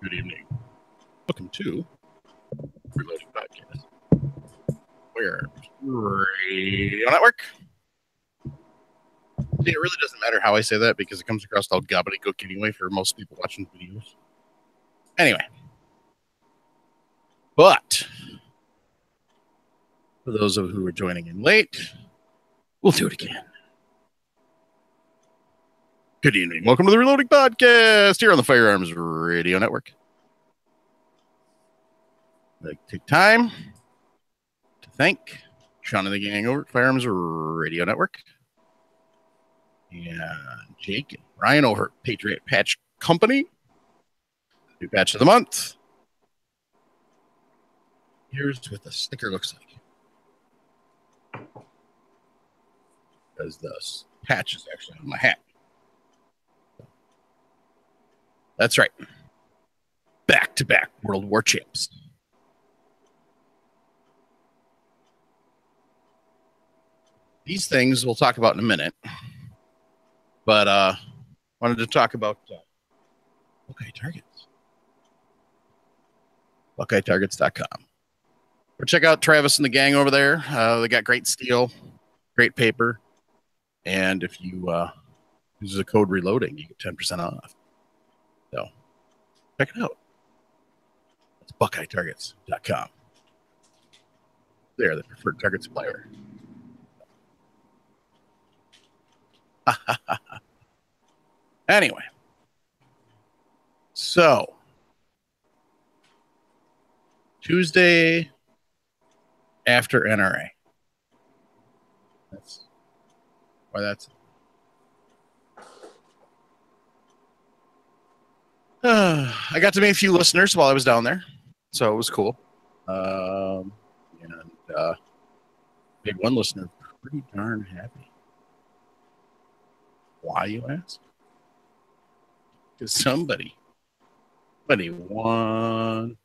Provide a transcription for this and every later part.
Good evening. Welcome to Reloading Podcast. We're Radio Network. See, it really doesn't matter how I say that because it comes across all gobbledygook anyway for most people watching videos. Anyway. But for those of you who are joining in late, we'll do it again. Good evening. Welcome to the Reloading Podcast here on the Firearms Radio Network. I'd like to take time to thank Sean and the gang over at Firearms Radio Network, and Jake and Ryan over at Patriot Patch Company. New patch of the month. Here's what the sticker looks like. Because the patch is actually on my hat. That's right. Back-to-back World War champs. These things we'll talk about in a minute. But wanted to talk about Buckeye Targets. BuckeyeTargets.com. Or check out Travis and the gang over there. They got great steel, great paper. And if you use the code RELOADING, you get 10% off. So check it out. It's BuckeyeTargets.com. They're the preferred target supplier. Anyway, so Tuesday after NRA. That's why that's. I got to meet a few listeners while I was down there, so it was cool. And made one listener pretty darn happy. Why, you ask? Because somebody won.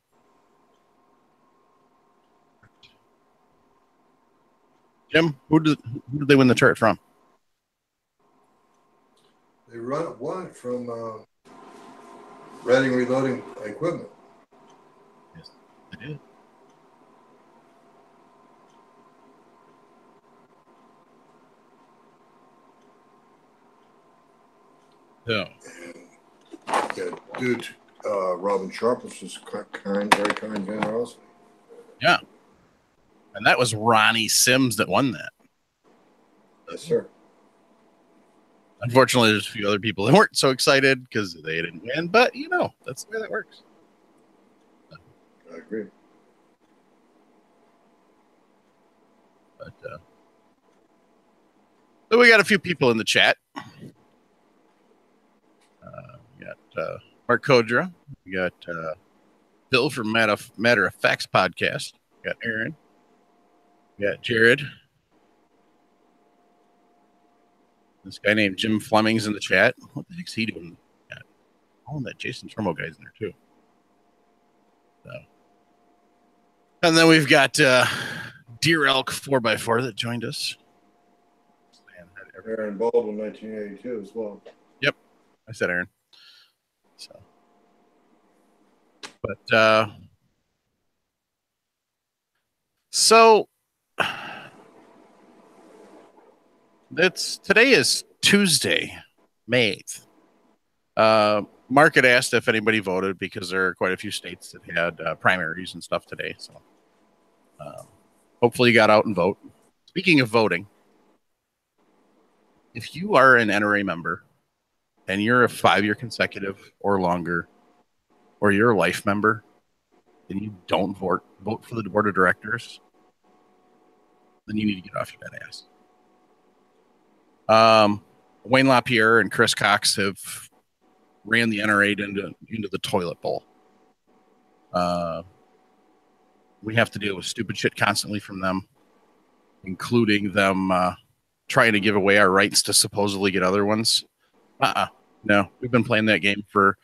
Jim, who did they win the turret from? They won it from Reading Reloading Equipment. Yes, they did. Yeah. That dude, Robin Sharp, was just kind, very kind generosity. Yeah. And that was Ronnie Sims that won that. Yes, sir. Unfortunately, there's a few other people that weren't so excited because they didn't win, but that's the way that works. I agree. But so we got a few people in the chat. We got Mark Kodra. We got Bill from Matter of Facts podcast. We got Aaron. We got Jared. This guy named Jim Fleming's in the chat. What the heck's he doing? Oh, that Jason Turmo guy's in there too. So. And then we've got Deer Elk 4x4 that joined us. Aaron Baldwin, 1982 as well. Yep, I said Aaron. So today is Tuesday, May 8th. Mark had asked if anybody voted because there are quite a few states that had primaries and stuff today. So hopefully you got out and vote. Speaking of voting, if you are an NRA member and you're a 5-year consecutive or longer, or you're a life member, and you don't vote for the board of directors, then you need to get off your dead ass. Wayne LaPierre and Chris Cox have ran the NRA into the toilet bowl. We have to deal with stupid shit constantly from them, including them trying to give away our rights to supposedly get other ones. No, we've been playing that game for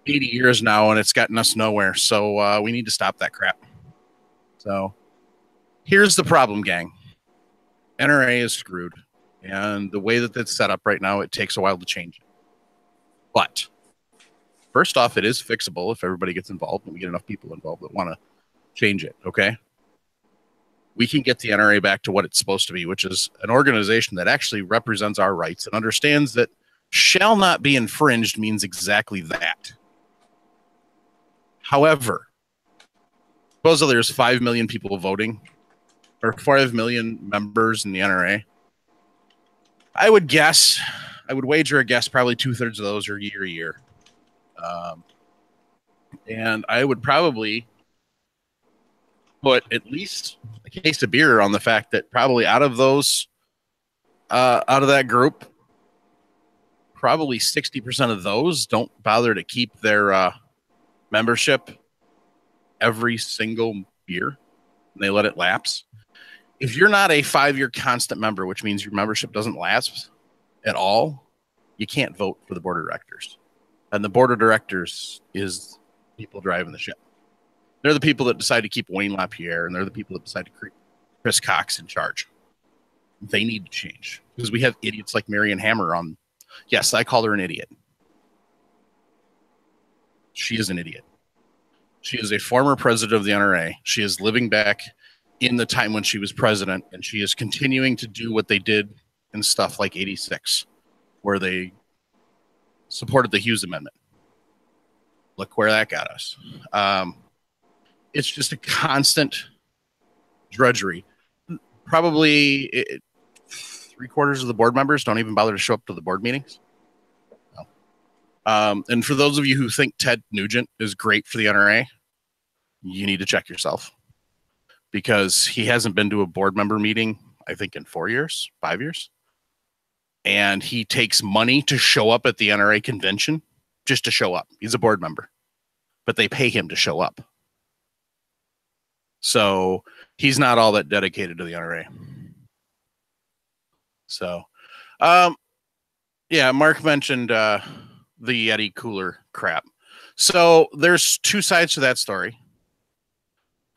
80 years now, and it's gotten us nowhere. So we need to stop that crap. So here's the problem, gang. NRA is screwed. And the way that it's set up right now, it takes a while to change it. But First off, it is fixable if everybody gets involved and we get enough people involved that want to change it. Okay. We can get the NRA back to what it's supposed to be, which is an organization that actually represents our rights and understands that shall not be infringed means exactly that. However, suppose there's 5 million people voting or 5 million members in the NRA. I would wager a guess probably 2/3 of those are year. And I would probably put at least a case of beer on the fact that probably out of that group, probably 60% of those don't bother to keep their membership every single year, and they let it lapse. If you're not a 5-year constant member, which means your membership doesn't lapse at all, you can't vote for the board of directors. And the board of directors is people driving the ship. They're the people that decide to keep Wayne LaPierre, and they're the people that decide to keep Chris Cox in charge. They need to change because we have idiots like Marion Hammer on. Yes, I call her an idiot. She is an idiot. She is a former president of the NRA. She is living back in the time when she was president, and she is continuing to do what they did in stuff like 86, where they supported the Hughes Amendment. Look where that got us. It's just a constant drudgery. Probably 3/4 of the board members don't even bother to show up to the board meetings. No. And for those of you who think Ted Nugent is great for the NRA, you need to check yourself, because he hasn't been to a board member meeting, I think, in 4 years, 5 years. And he takes money to show up at the NRA convention, just to show up. He's a board member, but they pay him to show up. So he's not all that dedicated to the NRA. So, yeah, Mark mentioned the Yeti cooler crap. So there's two sides to that story,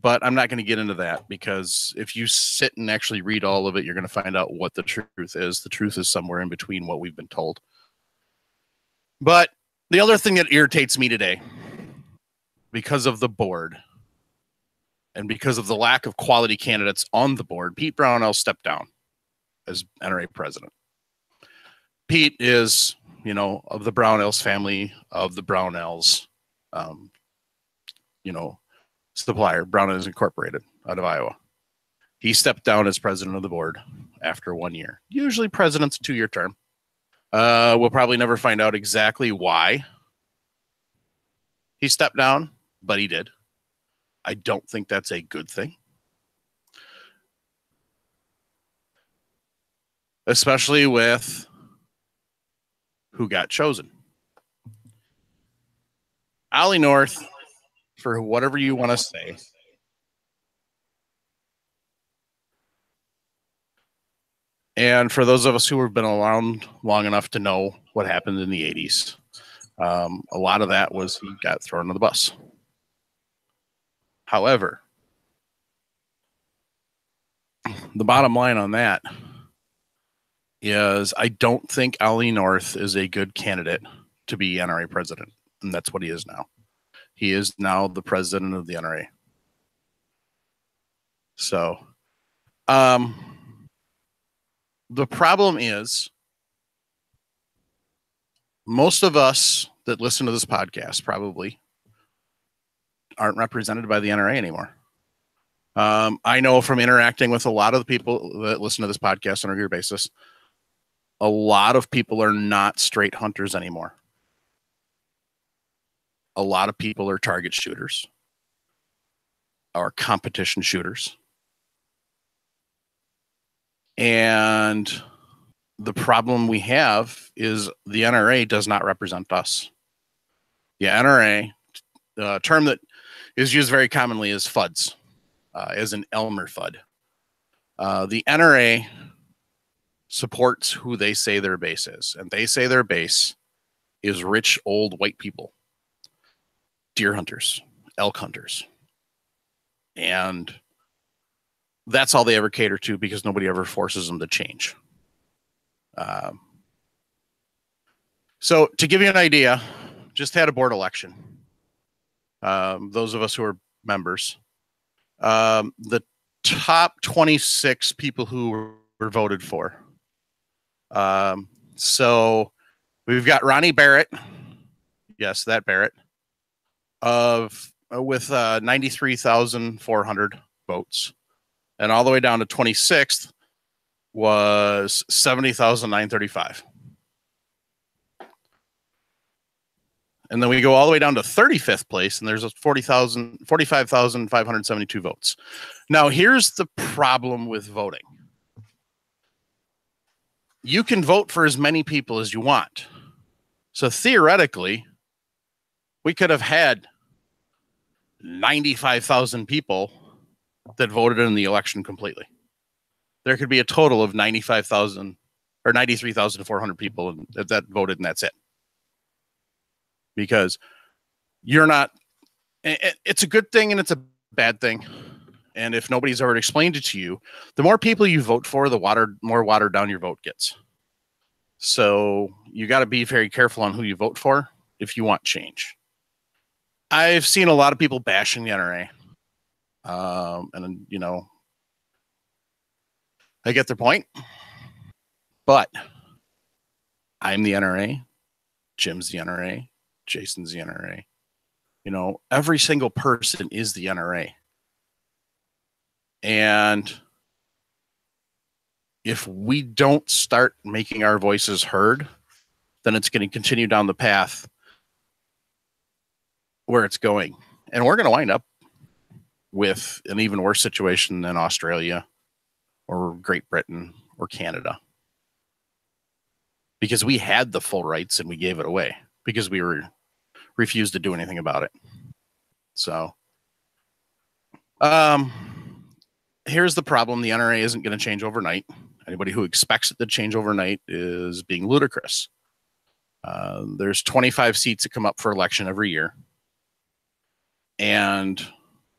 but I'm not going to get into that, because if you sit and actually read all of it, you're going to find out what the truth is. The truth is somewhere in between what we've been told. But the other thing that irritates me today, because of the board and because of the lack of quality candidates on the board, Pete Brownell stepped down as NRA president. Pete is, of the Brownells family, of the Brownells, supplier, Brownells Incorporated, out of Iowa. He stepped down as president of the board after 1 year. Usually president's a 2-year term. We'll probably never find out exactly why he stepped down, but he did. I don't think that's a good thing. Especially with who got chosen. Ollie North, for whatever you want to say, and for those of us who have been around long enough to know what happened in the 80s, a lot of that was he got thrown on the bus. However, the bottom line on that is I don't think Ollie North is a good candidate to be NRA president, and that's what he is now. He is now the president of the NRA. So, the problem is most of us that listen to this podcast probably aren't represented by the NRA anymore. I know from interacting with a lot of the people that listen to this podcast on a regular basis, a lot of people are not straight hunters anymore. A lot of people are target shooters or competition shooters. And the problem we have is the NRA does not represent us. The NRA, the term that is used very commonly is FUDs, as in Elmer Fudd. The NRA supports who they say their base is, and they say their base is rich old white people, deer hunters, elk hunters, and that's all they ever cater to, because nobody ever forces them to change. So to give you an idea, just had a board election. Those of us who are members, the top 26 people who were voted for. So we've got Ronnie Barrett. Yes, that Barrett with 93,400 votes, and all the way down to 26th was 70,935. And then we go all the way down to 35th place, and there's 45,572 votes. Now, here's the problem with voting. You can vote for as many people as you want. So theoretically, we could have had 95,000 people that voted in the election completely. There could be a total of 95,000 or 93,400 people that voted, and that's it. Because you're not, it's a good thing and it's a bad thing. And if nobody's ever explained it to you, the more people you vote for, the more watered down your vote gets. So you got to be very careful on who you vote for if you want change. I've seen a lot of people bashing the NRA. And, you know, I get their point. But I'm the NRA. Jim's the NRA. Jason's the NRA. You know, every single person is the NRA. And if we don't start making our voices heard, then it's going to continue down the path where it's going. And we're going to wind up with an even worse situation than Australia or Great Britain or Canada. Because we had the full rights and we gave it away because we refused to do anything about it. So, here's the problem. The NRA isn't going to change overnight. Anybody who expects it to change overnight is being ludicrous. There's 25 seats that come up for election every year. And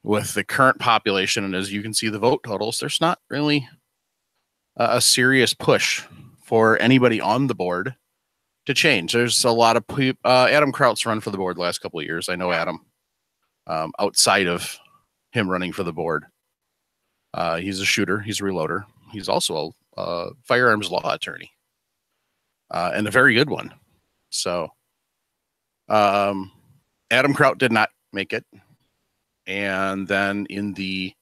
with the current population, and as you can see the vote totals, there's not really a serious push for anybody on the board to change. There's a lot of people. Adam Kraut's run for the board the last couple of years. I know Adam. Outside of him running for the board, he's a shooter. He's a reloader. He's also a firearms law attorney, and a very good one. So, Adam Kraut did not make it. And then in the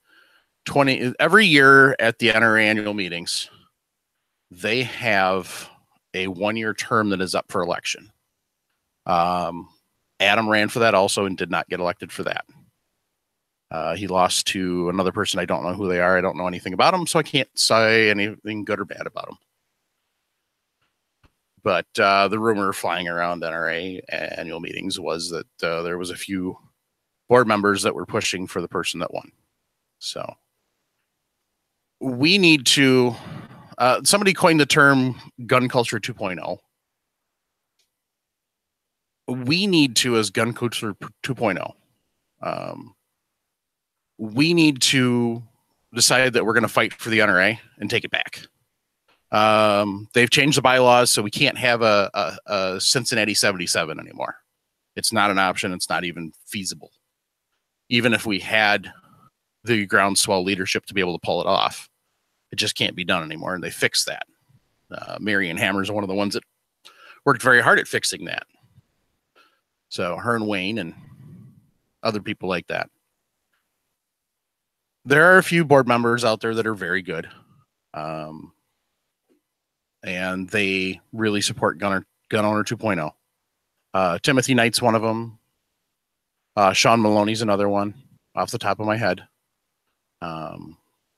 every year at the NRA annual meetings, they have a 1-year term that is up for election. Adam ran for that also and did not get elected for that. He lost to another person. I don't know who they are. I don't know anything about them, so I can't say anything good or bad about them. But the rumor flying around NRA annual meetings was that there was a few board members that were pushing for the person that won. So we need to, somebody coined the term gun culture 2.0. We need to, as gun culture 2.0, we need to decide that we're going to fight for the NRA and take it back. They've changed the bylaws, so we can't have a Cincinnati 77 anymore. It's not an option. It's not even feasible. Even if we had the groundswell leadership to be able to pull it off, it just can't be done anymore. And they fixed that. Marion Hammer is one of the ones that worked very hard at fixing that. So her and Wayne and other people like that. There are a few board members out there that are very good. And they really support Gun Owner 2.0. Timothy Knight's one of them. Sean Maloney's another one off the top of my head.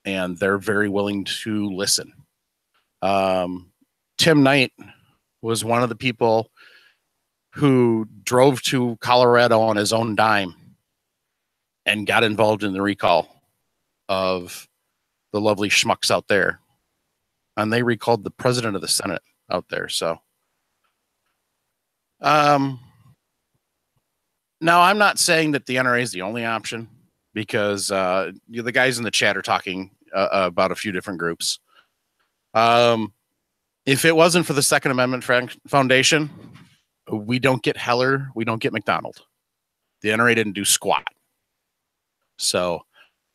And they're very willing to listen. Tim Knight was one of the people who drove to Colorado on his own dime and got involved in the recall of the lovely schmucks out there. And they recalled the president of the Senate out there. So, now I'm not saying that the NRA is the only option, because the guys in the chat are talking about a few different groups. If it wasn't for the Second Amendment Foundation, We don't get Heller. We don't get McDonald. The NRA didn't do squat. So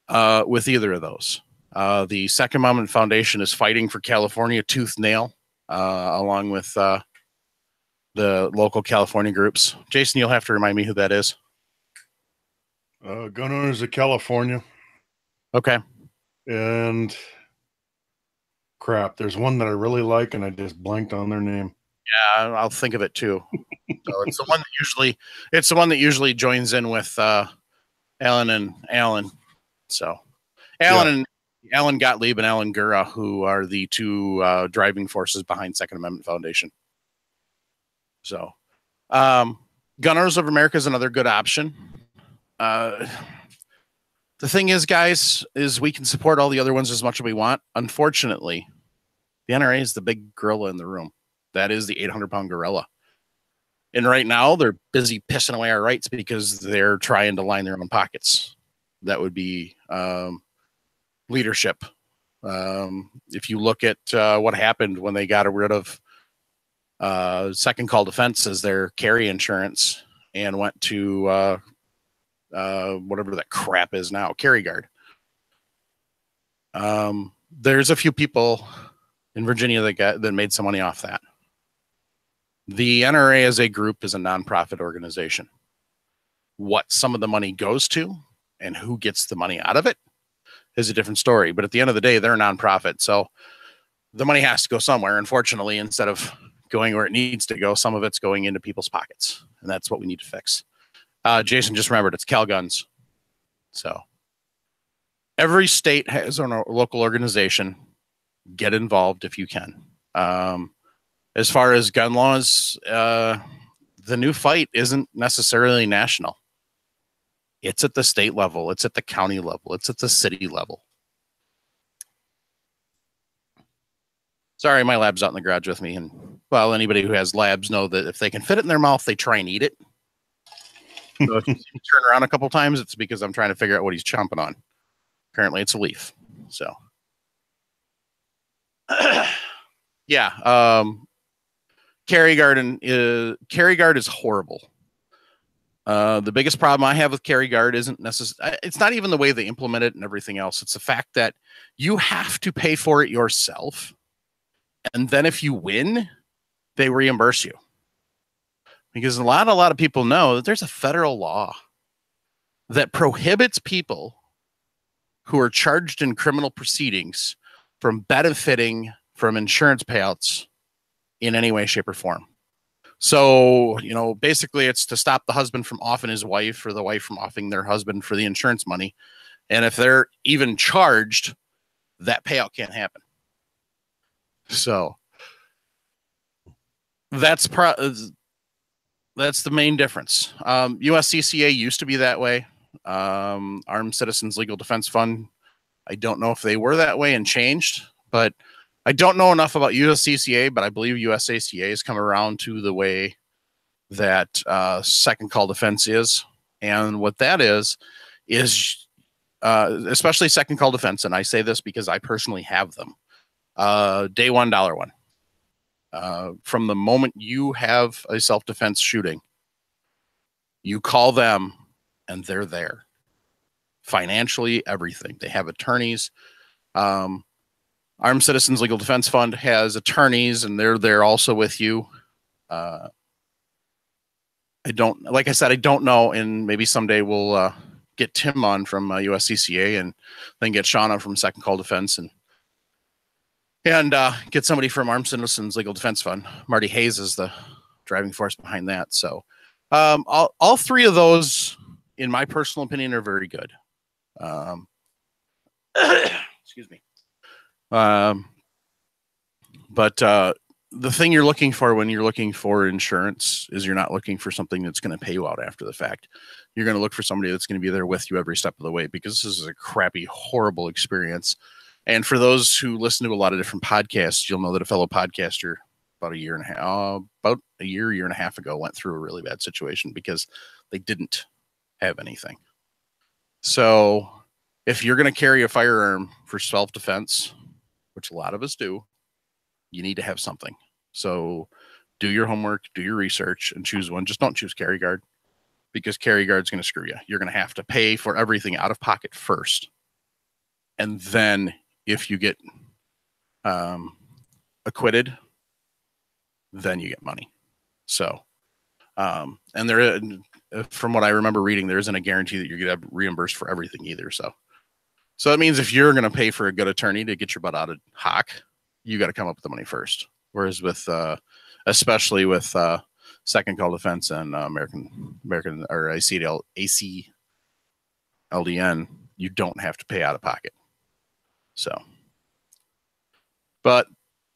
with either of those, the Second Amendment Foundation is fighting for California tooth nail, along with the local California groups. Jason, you'll have to remind me who that is. Gun Owners of California. Okay. And crap, there's one that I really like, and I just blanked on their name. Yeah, I'll think of it too. So it's the one that usually joins in with Alan and Alan. So Alan Gottlieb and Alan Gura, who are the two driving forces behind Second Amendment Foundation. So Gunners of America is another good option. The thing is, guys, is we can support all the other ones as much as we want. Unfortunately, the NRA is the big gorilla in the room. That is the 800-pound gorilla. And right now, they're busy pissing away our rights because they're trying to line their own pockets. That would be leadership. If you look at what happened when they got rid of Second Call Defense as their carry insurance and went to whatever that crap is now, Carry Guard. There's a few people in Virginia that made some money off that. The NRA as a group is a nonprofit organization. What some of the money goes to and who gets the money out of it is a different story. But at the end of the day, they're a nonprofit. So the money has to go somewhere. Unfortunately, instead of going where it needs to go, some of it's going into people's pockets. And that's what we need to fix. Jason just remembered it's CalGuns. So every state has a local organization. Get involved if you can. As far as gun laws, the new fight isn't necessarily national. It's at the state level. It's at the county level. It's at the city level. Sorry, my lab's out in the garage with me. And well, anybody who has labs know that if they can fit it in their mouth, they try and eat it. So if you see me turn around a couple times, it's because I'm trying to figure out what he's chomping on. Apparently it's a leaf. So yeah. Carry Guard is horrible. The biggest problem I have with Carry Guard isn't necessarily, it's not even the way they implement it and everything else. It's the fact that you have to pay for it yourself. And then if you win, they reimburse you. Because a lot of people know that there's a federal law that prohibits people who are charged in criminal proceedings from benefiting from insurance payouts in any way, shape, or form. So, basically it's to stop the husband from offing his wife or the wife from offing their husband for the insurance money. And if they're even charged, that payout can't happen. So that's the main difference. USCCA used to be that way. Armed Citizens Legal Defense Fund. I don't know if they were that way and changed, but I don't know enough about USCCA, but I believe USACA has come around to the way that Second Call Defense is. And what that is especially Second Call Defense, and I say this because I personally have them, day one, $1. From the moment you have a self-defense shooting, you call them and they're there. Financially, everything. They have attorneys. Armed Citizens Legal Defense Fund has attorneys, and they're there also with you. Like I said, I don't know, and maybe someday we'll get Tim on from USCCA and then get Shauna from Second Call Defense and get somebody from Armed Citizens Legal Defense Fund. Marty Hayes is the driving force behind that. So all three of those, in my personal opinion, are very good. Excuse me. But the thing you're looking for when you're looking for insurance is you're not looking for something that's going to pay you out after the fact. You're going to look for somebody that's going to be there with you every step of the way, because this is a crappy, horrible experience. And for those who listen to a lot of different podcasts, you'll know that a fellow podcaster about a year and a half ago went through a really bad situation because they didn't have anything. So if you're going to carry a firearm for self-defense, which a lot of us do, you need to have something. So do your homework, do your research, and choose one. Just don't choose Carry Guard, because Carry Guard's going to screw you. You're going to have to pay for everything out of pocket first. And then if you get acquitted, then you get money. So, and there, from what I remember reading, there isn't a guarantee that you're going to have reimbursed for everything either. So that means if you're going to pay for a good attorney to get your butt out of hock, you got to come up with the money first. Whereas with, especially with Second Call Defense and American or ACLDN, you don't have to pay out of pocket. So, but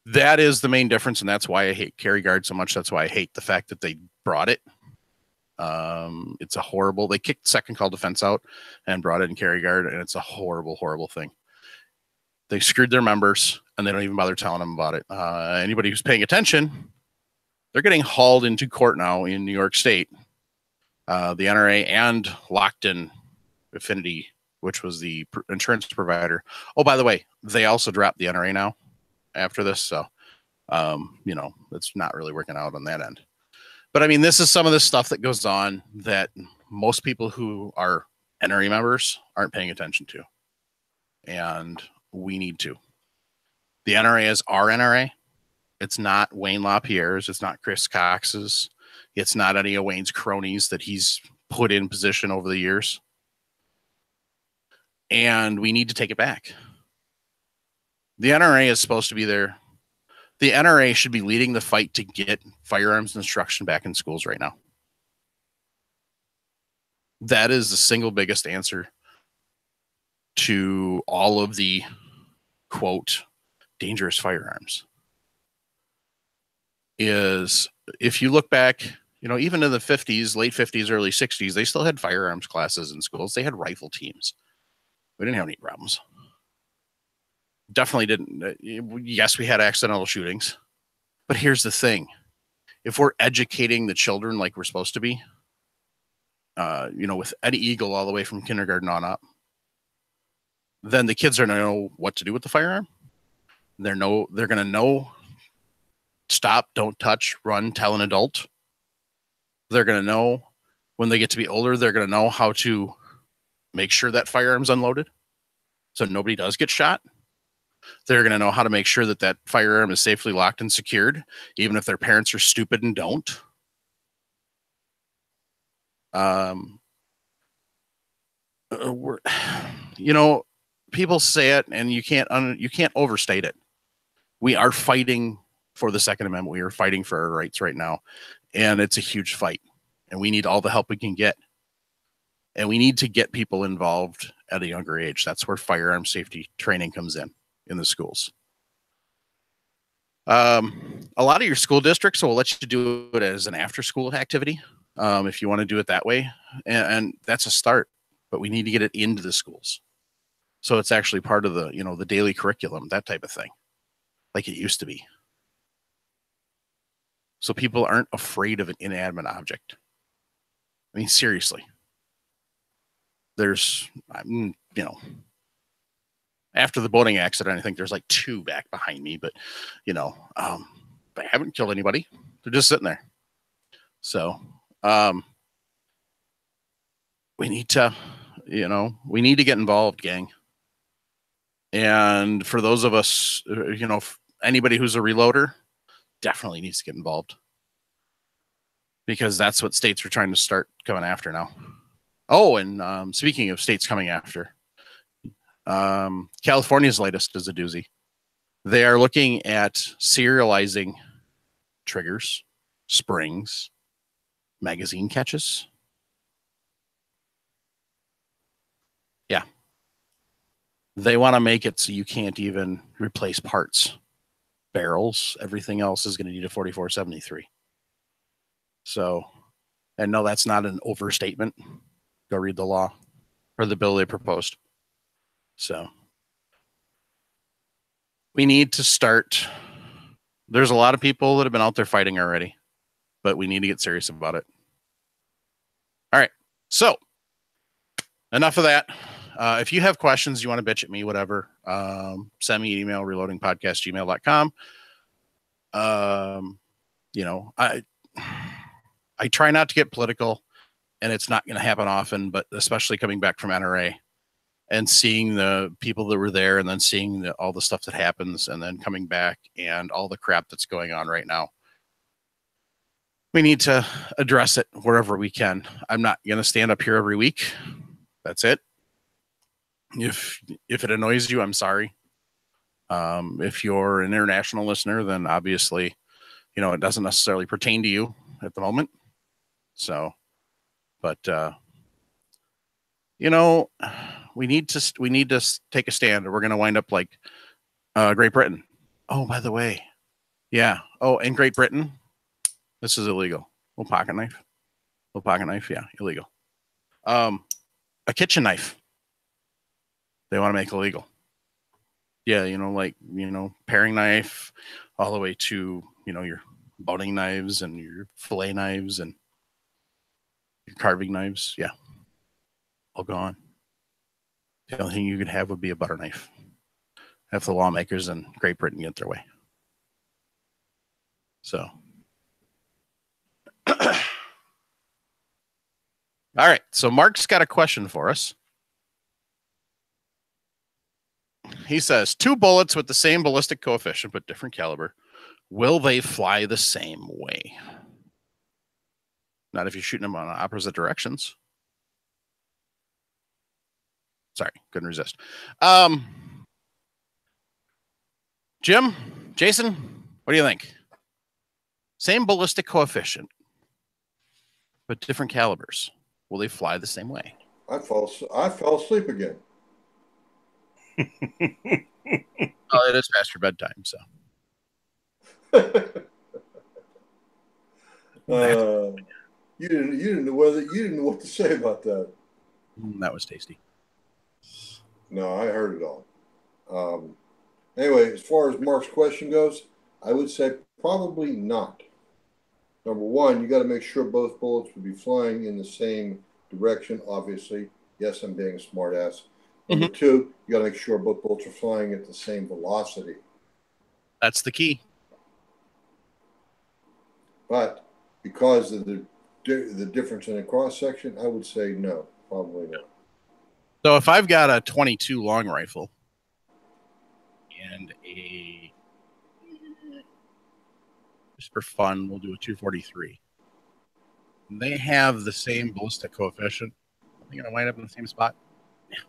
that is the main difference, and that's why I hate Carry Guard so much. That's why I hate the fact that they brought it. It's a horrible. They kicked Second Call Defense out and brought in Carry Guard, and it's a horrible, horrible thing. They screwed their members, and they don't even bother telling them about it. Anybody who's paying attention, they're getting hauled into court now in New York State. The NRA and Lockton Affinity, which was the insurance provider. Oh, by the way, they also dropped the NRA now after this. So, it's not really working out on that end. But I mean, this is some of the stuff that goes on that most people who are NRA members aren't paying attention to. And we need to. The NRA is our NRA. It's not Wayne LaPierre's. It's not Chris Cox's. It's not any of Wayne's cronies that he's put in position over the years. And we need to take it back. The NRA is supposed to be there. The NRA should be leading the fight to get firearms instruction back in schools right now. That is the single biggest answer to all of the, quote, dangerous firearms. Is if you look back, even in the 50s, late 50s, early 60s, they still had firearms classes in schools. They had rifle teams. We didn't have any problems. Definitely didn't. Yes, we had accidental shootings. But here's the thing. If we're educating the children like we're supposed to be, with Eddie Eagle all the way from kindergarten on up, then the kids are going to know what to do with the firearm. They're going to know stop, don't touch, run, tell an adult. They're going to know when they get to be older, they're going to know how to make sure that firearm's unloaded so nobody does get shot. They're going to know how to make sure that that firearm is safely locked and secured, even if their parents are stupid and don't. People say it, and you can't overstate it. We are fighting for the Second Amendment. We are fighting for our rights right now, and it's a huge fight, and we need all the help we can get. And we need to get people involved at a younger age. That's where firearm safety training comes in the schools. A lot of your school districts will let you do it as an after-school activity if you want to do it that way, and that's a start. But we need to get it into the schools, so it's actually part of the the daily curriculum, that type of thing, like it used to be. So people aren't afraid of an inanimate object. I mean, seriously. There's, after the boating accident, I think there's like 2 back behind me, but, they haven't killed anybody. They're just sitting there. So, we need to get involved, gang. And for those of us, anybody who's a reloader definitely needs to get involved, because that's what states are trying to start coming after now. Oh, and speaking of states coming after, California's latest is a doozy. They are looking at serializing triggers, springs, magazine catches. Yeah. They want to make it so you can't even replace parts. Barrels, everything else is going to need a 4473. So, and no, that's not an overstatement. Go read the law or the bill they proposed. So we need to start. There's a lot of people that have been out there fighting already, but we need to get serious about it. All right. So enough of that. If you have questions, you want to bitch at me, whatever, send me an email, reloadingpodcast@gmail.com. you know, I try not to get political, and it's not going to happen often, but especially coming back from NRA and seeing the people that were there, and then seeing all the stuff that happens, and then coming back and all the crap that's going on right now. We need to address it wherever we can. I'm not going to stand up here every week. That's it. If it annoys you, I'm sorry. If you're an international listener, then obviously, you know, it doesn't necessarily pertain to you at the moment. So, but you know, we need to take a stand, or we're going to wind up like Great Britain. Oh, by the way, yeah. Oh, in Great Britain, this is illegal. Little pocket knife, yeah, illegal. A kitchen knife, they want to make illegal. Yeah, you know, like, you know, paring knife, all the way to, you know, your boning knives and your fillet knives and your carving knives. Yeah, all gone. The only thing you could have would be a butter knife. If the lawmakers in Great Britain get their way. So, all right. So Mark's got a question for us. He says, 2 bullets with the same ballistic coefficient but different caliber. Will they fly the same way? Not if you're shooting them on opposite directions. Sorry, couldn't resist. Jim, Jason, what do you think? Same ballistic coefficient, but different calibers. Will they fly the same way? I fell asleep again. Oh, it is past your bedtime, so. You didn't know what to say about that. That was tasty. No, I heard it all. Anyway, as far as Mark's question goes, I would say probably not. Number one, you got to make sure both bullets would be flying in the same direction, obviously. Yes, I'm being a smart ass. Number two, you got to make sure both bullets are flying at the same velocity. That's the key. But because of the difference in the cross section, I would say no, probably not. So if I've got a 22 long rifle and just for fun, we'll do a 243. And they have the same ballistic coefficient. Are they going to wind up in the same spot? Yeah.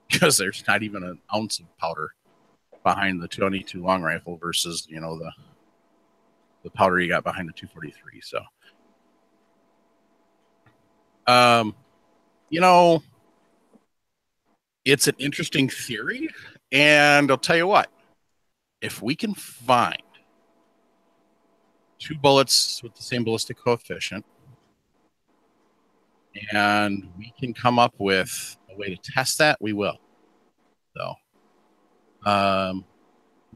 Because there's not even an ounce of powder behind the 22 long rifle versus, you know, the powder you got behind the 243. So, you know, it's an interesting theory, and I'll tell you what, if we can find 2 bullets with the same ballistic coefficient, and we can come up with a way to test that, we will. So,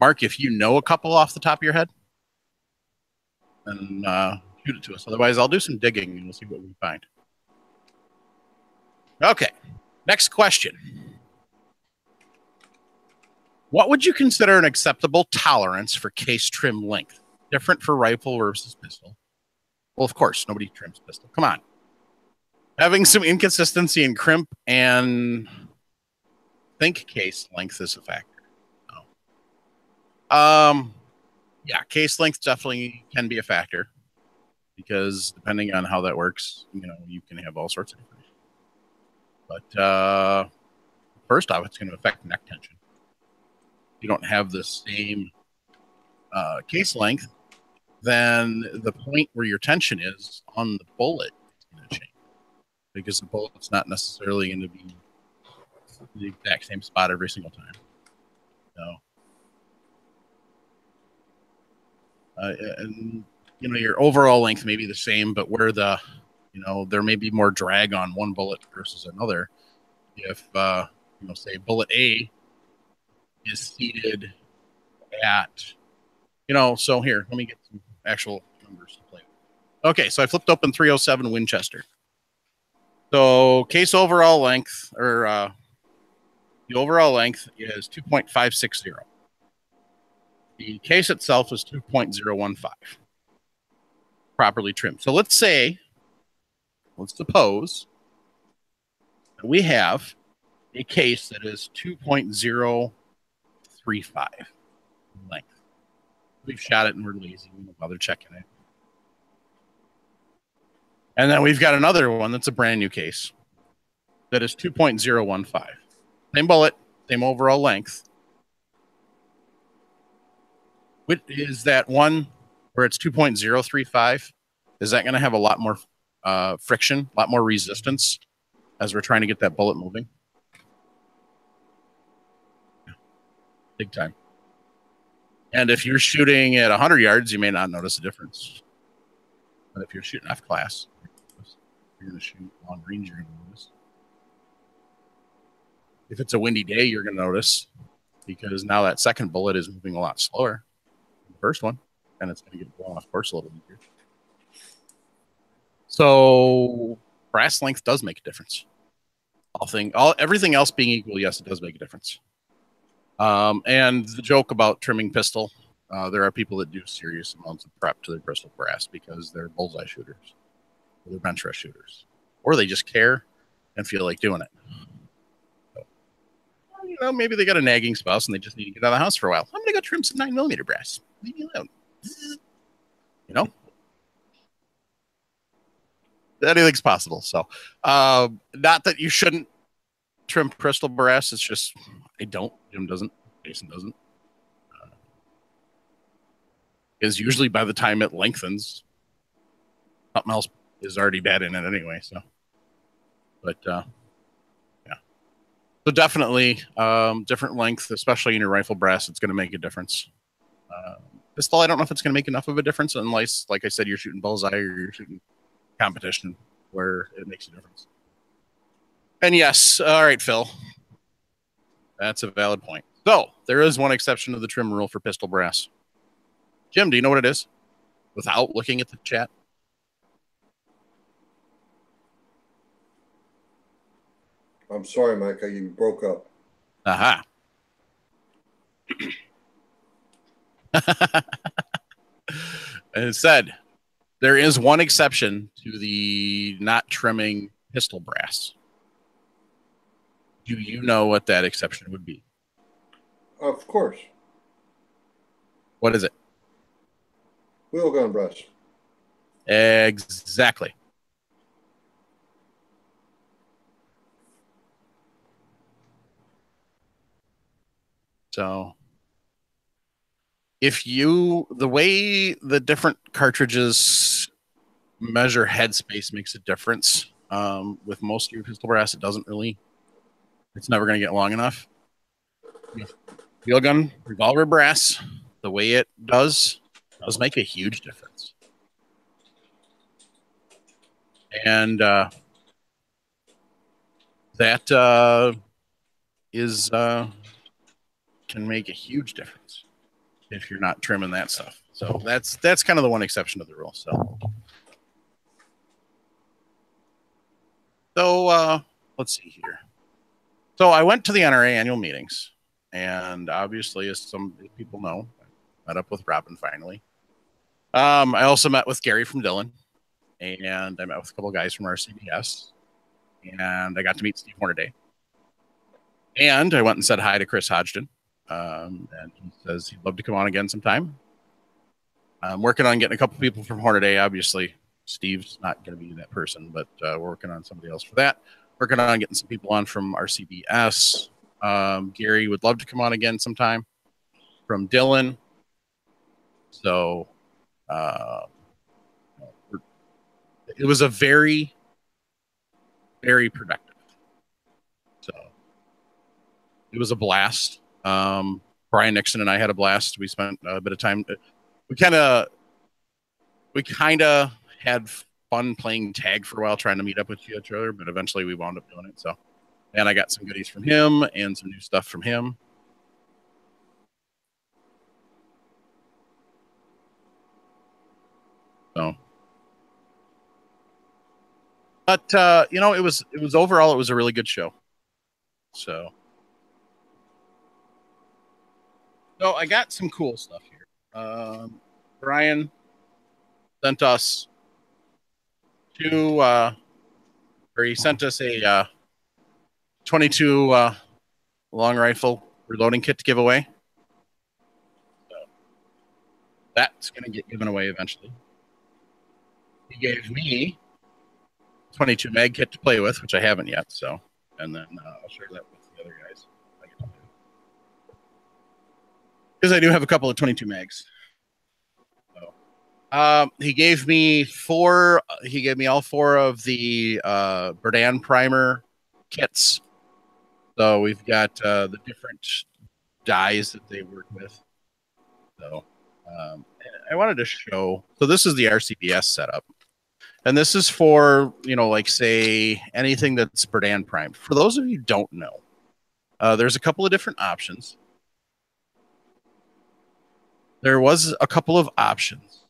Mark, if you know a couple off the top of your head, then shoot it to us. Otherwise, I'll do some digging and we'll see what we find. Okay, next question. What would you consider an acceptable tolerance for case trim length? Different for rifle versus pistol. Well, of course, nobody trims pistol. Come on. Having some inconsistency in crimp and think case length is a factor. Yeah, case length definitely can be a factor because depending on how that works, you know, you can have all sorts of information. But first off, it's going to affect neck tension. You don't have the same case length, then the point where your tension is on the bullet is going to change because the bullet's not necessarily going to be the exact same spot every single time. So, and you know, your overall length may be the same, but where the, you know, there may be more drag on one bullet versus another. If you know, say bullet A is seated at, you know, so here, let me get some actual numbers to play with. Okay, so I flipped open 307 Winchester. So case overall length, or the overall length is 2.560. The case itself is 2.015, properly trimmed. So let's suppose that we have a case that is 2.035 length. We've shot it and we're lazy. We don't bother checking it. And then we've got another one that's a brand new case that is 2.015. Same bullet, same overall length. What is that one where it's 2.035? Is that going to have a lot more friction, a lot more resistance as we're trying to get that bullet moving? Big time. And if you're shooting at 100 yards, you may not notice a difference. But if you're shooting F-class, you're going to shoot long range, you're going to notice. If it's a windy day, you're going to notice because now that second bullet is moving a lot slower than the first one, and it's going to get blown off course a little easier. So brass length does make a difference. Everything else being equal, yes, it does make a difference. And the joke about trimming pistol, there are people that do serious amounts of prep to their pistol brass because they're bullseye shooters, or they're bench rush shooters, or they just care and feel like doing it. So, maybe they got a nagging spouse and they just need to get out of the house for a while. I'm going to go trim some 9mm brass. Leave me alone. Anything's possible. So, not that you shouldn't trim pistol brass. It's just I don't. Jim doesn't. Jason doesn't. Because usually by the time it lengthens, something else is already bad in it anyway. So, but yeah. So definitely different length, especially in your rifle brass, it's going to make a difference. Pistol, I don't know if it's going to make enough of a difference unless, like I said, you're shooting bullseye or you're shooting competition where it makes a difference. And yes, all right, Phil. That's a valid point. So there is one exception to the trim rule for pistol brass. Jim, do you know what it is? Without looking at the chat. I'm sorry, Mike. You broke up. Aha. And it said there is one exception to the not trimming pistol brass. Do you know what that exception would be? Of course. What is it? Wheel gun brass. Exactly. So the way the different cartridges measure headspace makes a difference. With most of your pistol brass, it's never going to get long enough. Wheel gun, revolver brass, the way it does make a huge difference. And that can make a huge difference if you're not trimming that stuff. So that's kind of the one exception to the rule. So let's see here. So I went to the NRA annual meetings, and obviously, as some people know, I met up with Robin finally. I also met with Gary from Dillon, and I met with a couple of guys from RCBS, and I got to meet Steve Hornaday. And I went and said hi to Chris Hodgson, and he says he'd love to come on again sometime. I'm working on getting a couple people from Hornaday. Obviously, Steve's not going to be that person, but we're working on somebody else for that. Working on getting some people on from RCBS. Gary would love to come on again sometime from Dillon. So it was a very, very productive. So it was a blast. Brian Nixon and I had a blast. We spent a bit of time. We kind of had fun playing tag for a while, trying to meet up with each other, but eventually we wound up doing it. So, and I got some goodies from him and some new stuff from him. So, but it was overall it was a really good show. So, So I got some cool stuff here. Brian sent us two, or he sent us a 22 long rifle reloading kit to give away. So that's going to get given away eventually. He gave me 22 mag kit to play with, which I haven't yet. So, and then I'll share that with the other guys. Because I do have a couple of 22 mags. So, he gave me four. He gave me all four of the Berdan primer kits. So we've got the different dyes that they work with. So I wanted to show. So this is the RCBS setup, and this is for, like, say, anything that's Berdan primed. For those of you who don't know, there's a couple of different options. There was a couple of options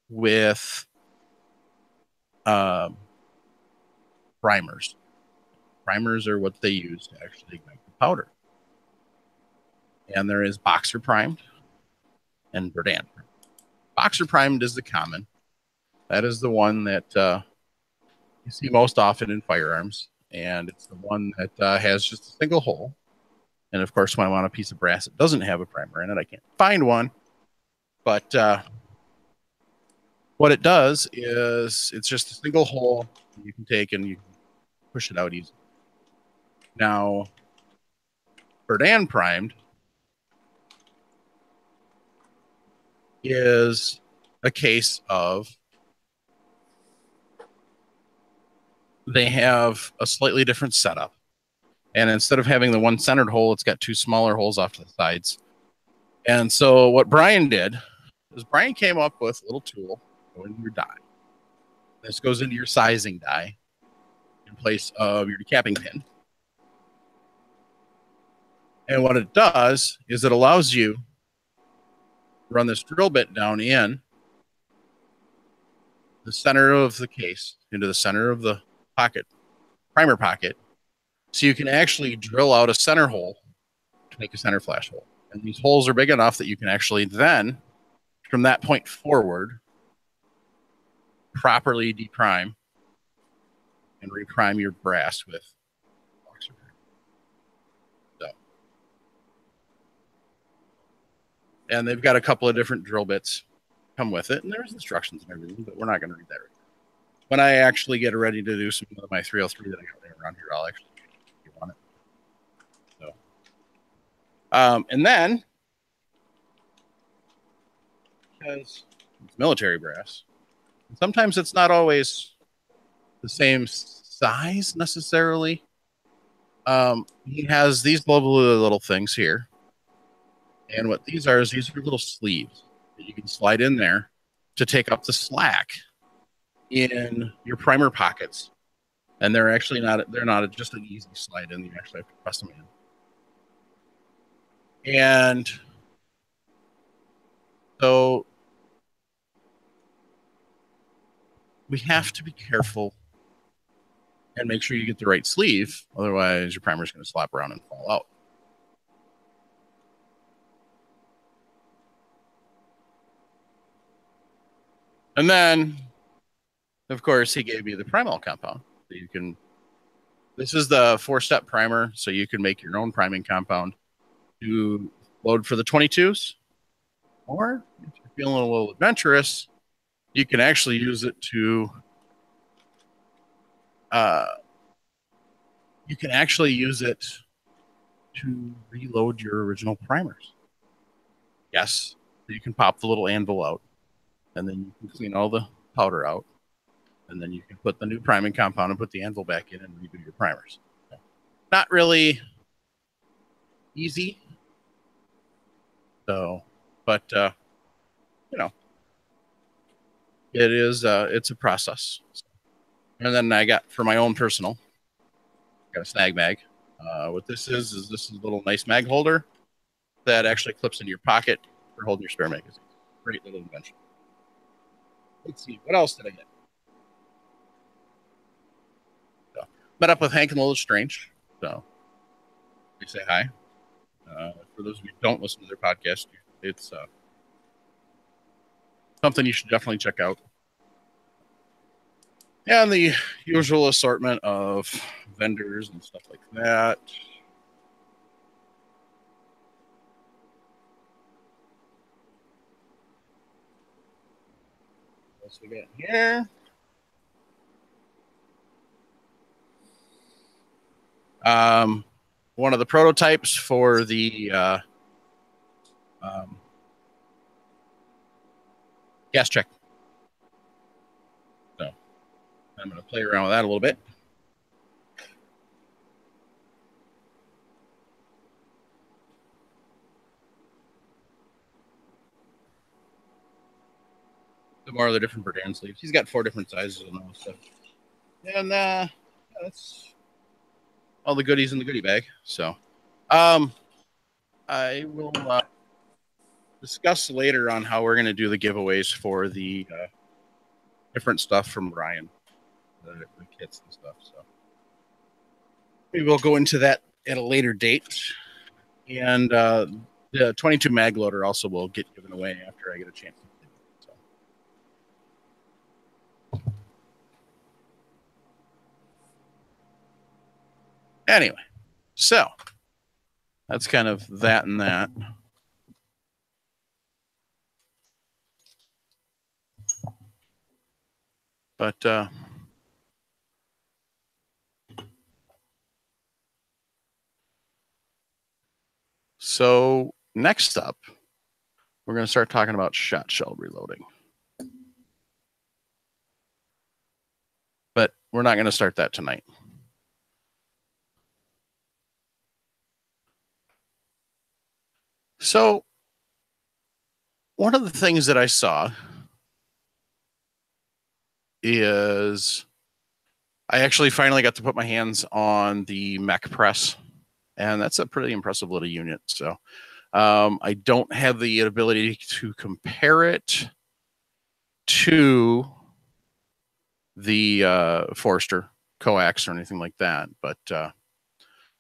with primers. Primers are what they use to actually ignite the powder. And there is Boxer primed and Berdan. Boxer primed is the common. That is the one that you see most often in firearms. And it's the one that has just a single hole. And of course, when I want a piece of brass that doesn't have a primer in it, I can't find one. But what it does is it's just a single hole you can take and you can push it out easily. Now, Berdan primed is a case of they have a slightly different setup. And instead of having the one centered hole, it's got two smaller holes off to the sides. And so what Brian did is Brian came up with a little tool going in your die. This goes into your sizing die in place of your decapping pin. And what it does is it allows you to run this drill bit down in the center of the case, into the center of the pocket, primer pocket, so you can actually drill out a center hole to make a center flash hole. And these holes are big enough that you can actually then, from that point forward, properly deprime and reprime your brass with Boxer. So, and they've got a couple of different drill bits come with it, and there's instructions and everything, but we're not going to read that right now. When I actually get ready to do some of my 303 that I got around here, I'll actually get on it. So, and then, because it's military brass, sometimes it's not always the same size necessarily. He has these lovely little things here. And what these are is these are little sleeves that you can slide in there to take up the slack in your primer pockets. And they're actually they're not just an easy slide in. You actually have to press them in. And so we have to be careful and make sure you get the right sleeve. Otherwise, your primer is going to slap around and fall out. And then, of course, he gave me the Primol compound. So you can. This is the 4-step primer, so you can make your own priming compound to load for the 22s. Or if you're feeling a little adventurous, you can actually use it to. You can actually use it to reload your original primers. Yes, you can pop the little anvil out, and then you can clean all the powder out, and then you can put the new priming compound and put the anvil back in and redo your primers. Not really easy, so, but it is. It's a process. And then I got, for my own personal, got a snag mag. What this is this is a little nice mag holder that actually clips into your pocket for holding your spare magazines. Great little invention. Let's see, what else did I get? Met up with Hank and Lola Strange. So we say hi. For those of you who don't listen to their podcast, it's something you should definitely check out. And the usual assortment of vendors and stuff like that. What else we got here? One of the prototypes for the gas check. So I'm going to play around with that a little bit. The more of the different Berdan sleeves. He's got 4 different sizes and all stuff. And that's all the goodies in the goodie bag. So I will discuss later on how we're going to do the giveaways for the different stuff from Ryan, the kits and stuff. So we will go into that at a later date. And the 22 mag loader also will get given away after I get a chance to play it. So. Anyway, so that's kind of that and that. But so next up, we're going to start talking about shot shell reloading. But we're not going to start that tonight. So one of the things that I saw is I actually finally got to put my hands on the mech press, and that's a pretty impressive little unit. So I don't have the ability to compare it to the Forster coax or anything like that, but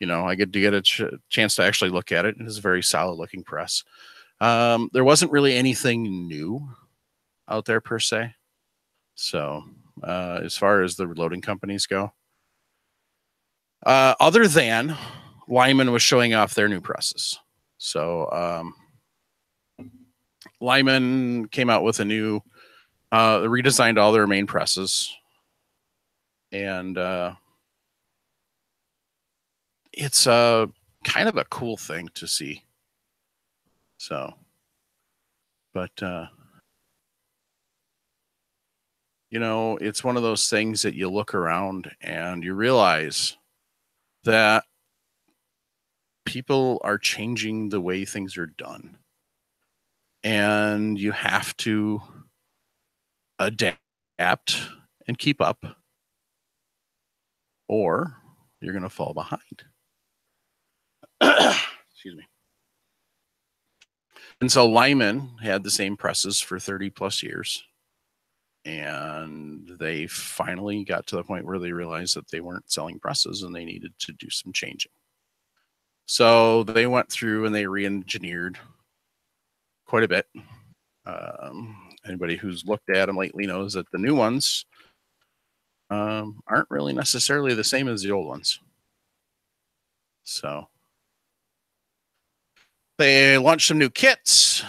you know, I get to get a chance to actually look at it. It is a very solid looking press. There wasn't really anything new out there per se. So as far as the reloading companies go, other than Lyman was showing off their new presses. So Lyman came out with a new, redesigned all their main presses. And it's kind of a cool thing to see. So, but you know, it's one of those things that you look around and you realize that people are changing the way things are done. And you have to adapt and keep up, or you're going to fall behind. Excuse me. And so Lyman had the same presses for 30 plus years. And they finally got to the point where they realized that they weren't selling presses and they needed to do some changing. So they went through and they re-engineered quite a bit. Anybody who's looked at them lately knows that the new ones aren't really necessarily the same as the old ones. So they launched some new kits.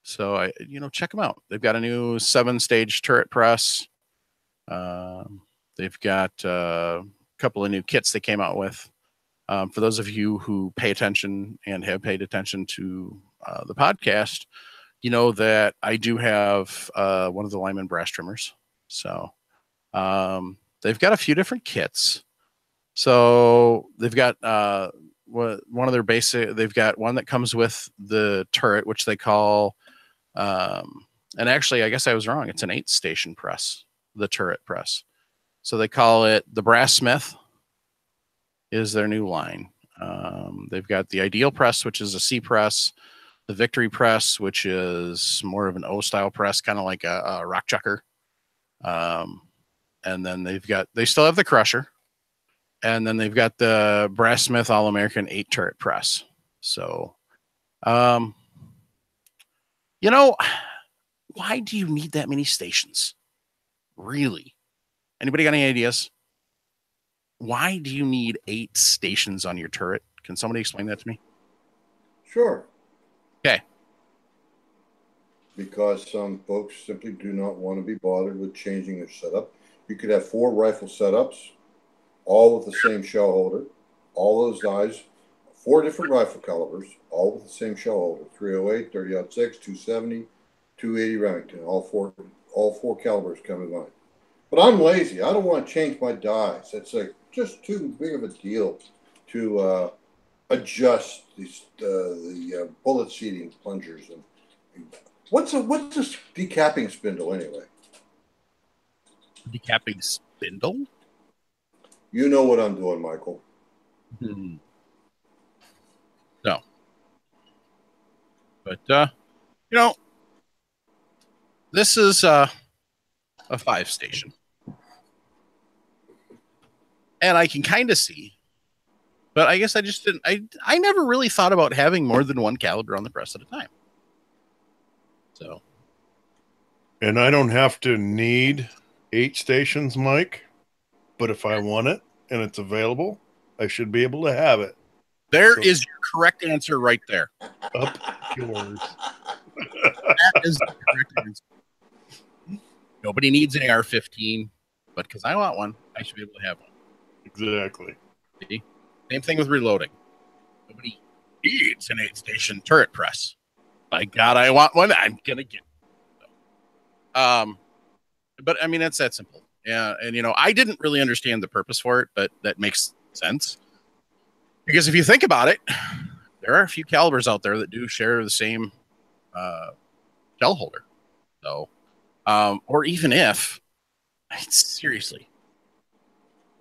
So check them out. They've got a new 7-stage turret press. They've got a couple of new kits they came out with. For those of you who pay attention and have paid attention to the podcast, you know that I do have one of the Lyman brass trimmers. So they've got a few different kits. So they've got one of their basic. They've got one that comes with the turret, which they call. And actually, I guess I was wrong. It's an 8-station press, the turret press. So they call it the Brassmith. Is their new line. They've got the Ideal press, which is a C press. The Victory press, which is more of an O style press, kind of like a rock chucker. And then they still have the Crusher. And then they've got the Brass-Smith All-American 8 turret press. So, you know, why do you need that many stations? Really? Anybody got any ideas? Why do you need 8 stations on your turret? Can somebody explain that to me? Sure. Okay. Because some folks simply do not want to be bothered with changing their setup. You could have 4 rifle setups, all with the same shell holder, all those dies, 4 different rifle calibers, all with the same shell holder: 308, 30-06, 270, 280 Remington. All four calibers come in line. But I'm lazy. I don't want to change my dies. It's like just too big of a deal to adjust the bullet seating plungers. And what's a decapping spindle anyway? Decapping spindle? You know what I'm doing, Michael. No. But, you know, this is a 5 station. And I can kind of see, but I guess I just didn't, I never really thought about having more than 1 caliber on the press at a time. So. And I don't have to need 8 stations, Mike, but if I want it and it's available, I should be able to have it. There is your correct answer right there. Up yours. That is the correct answer. Nobody needs an AR-15, but because I want one, I should be able to have one. Exactly. See? Same thing with reloading. Nobody needs an 8-station turret press. By God, I want one. I'm gonna get it. But I mean, it's that simple. Yeah, and you know, I didn't really understand the purpose for it, but that makes sense. Because if you think about it, there are a few calibers out there that do share the same shell holder. So, or even if, seriously,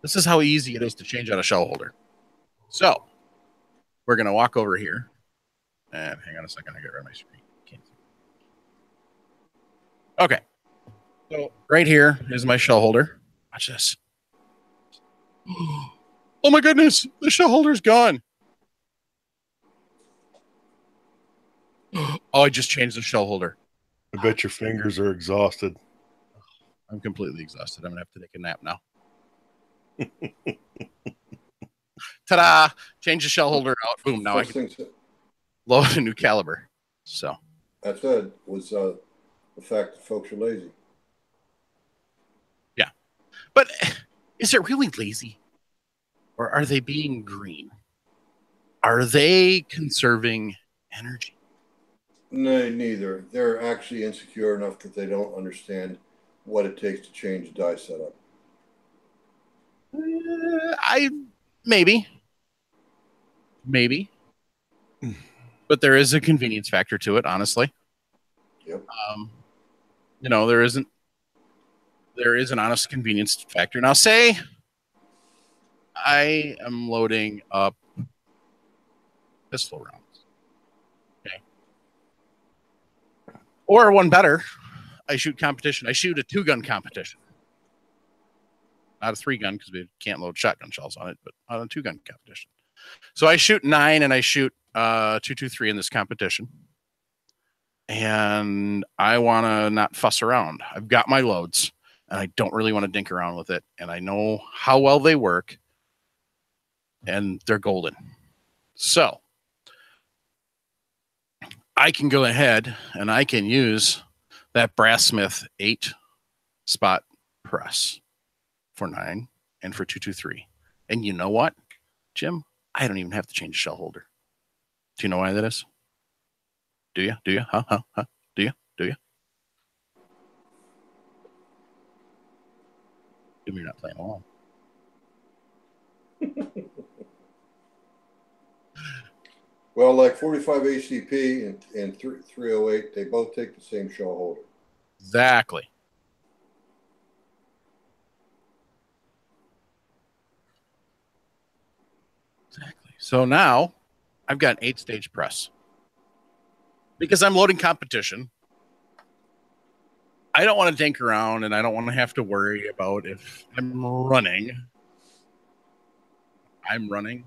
this is how easy it is to change out a shell holder. So, we're going to walk over here. And hang on a second, I get rid of my screen. Okay. So, right here is my shell holder. Watch this. Oh my goodness, the shell holder's gone. Oh, I just changed the shell holder. I bet your fingers are exhausted. I'm completely exhausted. I'm going to have to take a nap now. Ta-da! Change the shell holder out. Boom, now I can load a new caliber. So. That said, was the fact that folks are lazy. Yeah. But is it really lazy? Or are they being green? Are they conserving energy? No, neither. They're actually insecure enough that they don't understand what it takes to change a die setup. Maybe, but there is a convenience factor to it, honestly. Yep. You know, there is an honest convenience factor. Now, say I am loading up pistol rounds. Okay. Or one better, I shoot competition. I shoot a 2-gun competition. Not a 3-gun because we can't load shotgun shells on it, but on a 2-gun competition. So I shoot 9 and I shoot 223 in this competition. And I want to not fuss around. I've got my loads and I don't really want to dink around with it. And I know how well they work and they're golden. So I can go ahead and I can use that Brass-Smith 8-spot press for 9 and for 223. And you know what, Jim? I don't even have to change the shell holder. Do you know why that is? Do you? Do you? Huh? Do you? Do you? You're not playing along. Well, like 45 ACP and 308, they both take the same shell holder. Exactly. So now I've got an 8-stage press. Because I'm loading competition, I don't want to dink around and I don't want to have to worry about if I'm running I'm running,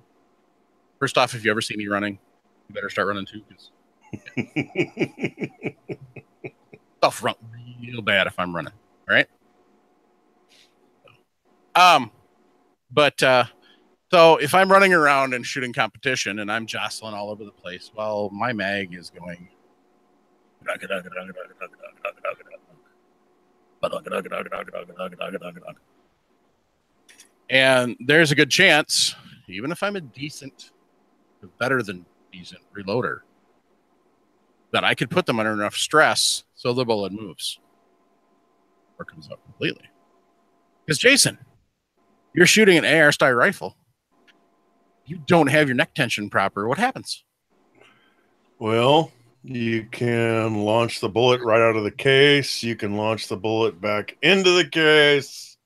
first off, if you ever see me running, you better start running too, because stuff run real bad if I'm running. Right? But so if I'm running around and shooting competition and I'm jostling all over the place, well, my mag is going. And there's a good chance, even if I'm a decent, better than decent reloader, that I could put them under enough stress so the bullet moves or comes up completely. Because Jason, you're shooting an AR style rifle. You don't have your neck tension proper. What happens? Well, you can launch the bullet right out of the case. You can launch the bullet back into the case.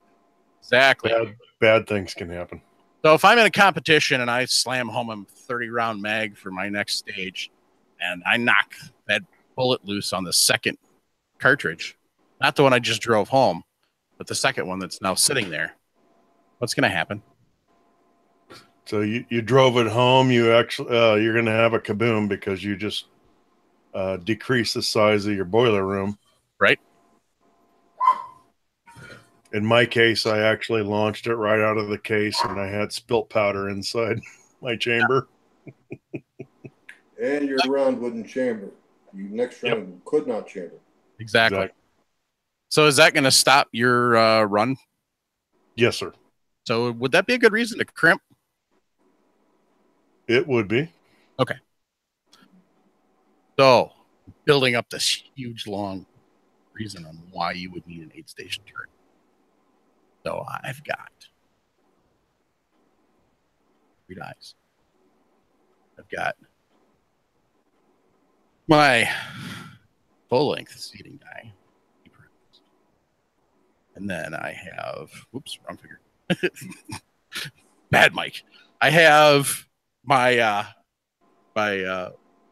Exactly. Bad things can happen. So if I'm in a competition and I slam home a 30-round mag for my next stage, and I knock that bullet loose on the second cartridge, not the one I just drove home, but the second one that's now sitting there, what's going to happen? So you drove it home. You actually you're going to have a kaboom because you just decrease the size of your boiler room. Right. In my case, I actually launched it right out of the case, and I had spilt powder inside my chamber. And your round wouldn't chamber. Your next round could not chamber. Exactly. So is that going to stop your run? Yes, sir. So would that be a good reason to crimp? It would be. Okay. So building up this huge, long reason on why you would need an 8-station turret. So I've got 3 dies. I've got my full-length seating die. And then I have, whoops, wrong figure. Bad mic. I have my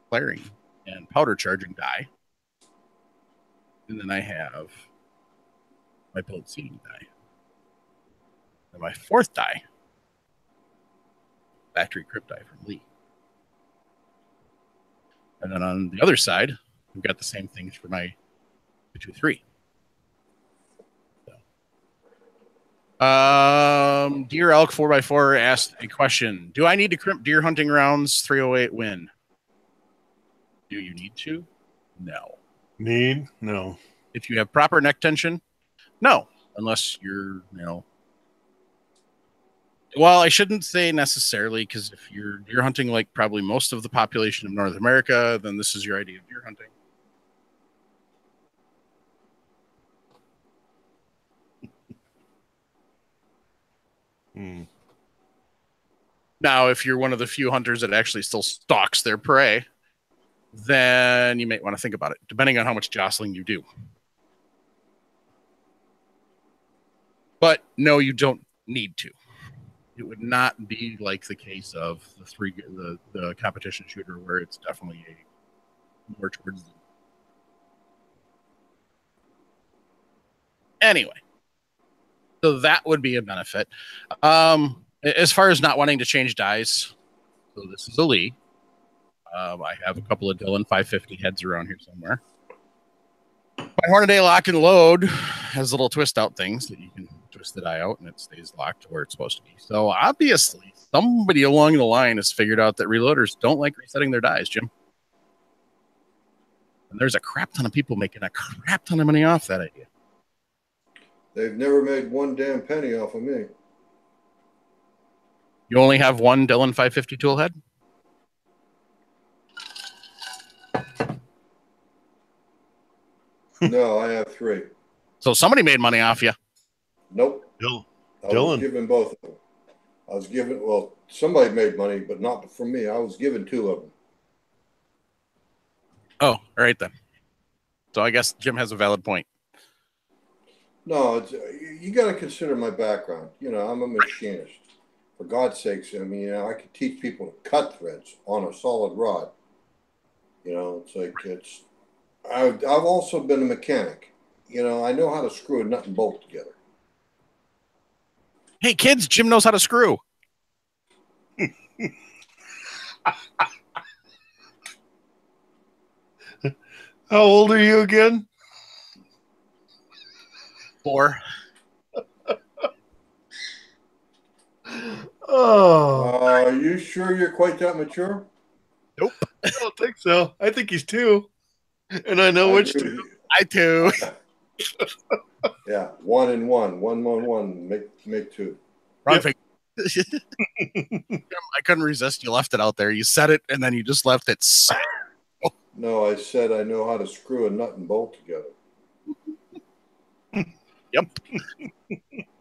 flaring and powder charging die. And then I have my bullet seating die. And my 4th die, factory crypt die from Lee. And then on the other side, we've got the same things for my 223. Deer Elk 4x4 asked a question. Do I need to crimp deer hunting rounds 308 win? Do you need to? No. Need? No. If you have proper neck tension, no. Unless you're, well, I shouldn't say necessarily, because if you're deer hunting like probably most of the population of North America, then this is your idea of deer hunting. Now, if you're one of the few hunters that actually still stalks their prey, then you might want to think about it, depending on how much jostling you do. But no, you don't need to. It would not be like the case of the competition shooter, where it's definitely more towards the... Anyway, so that would be a benefit. As far as not wanting to change dies, so this is a Lee. I have a couple of Dillon 550 heads around here somewhere. My Hornady lock and load has little twist out things that you can twist the die out and it stays locked to where it's supposed to be. So obviously somebody along the line has figured out that reloaders don't like resetting their dies, Jim. And there's a crap ton of people making a crap ton of money off that idea. They've never made one damn penny off of me. You only have one Dillon 550 tool head? No, I have 3. So somebody made money off you. Nope. I was given both of them. I was given, well, somebody made money, but not from me. I was given 2 of them. Oh, all right then. So I guess Jim has a valid point. No, you got to consider my background. I'm a machinist. For God's sakes, I mean, I could teach people to cut threads on a solid rod. I've also been a mechanic. I know how to screw a nut and bolt together. Hey, kids, Jim knows how to screw. How old are you again? 4. Oh, Are you sure you're quite that mature? Nope. I don't think so. I think he's 2. And I know I which agree 2. with you. I too. Yeah, 1 and 1, 1 on 1, make 2. Wrong Yep. thing. I couldn't resist. You left it out there. You said it, and then you just left it. No, I said I know how to screw a nut and bolt together, Yep.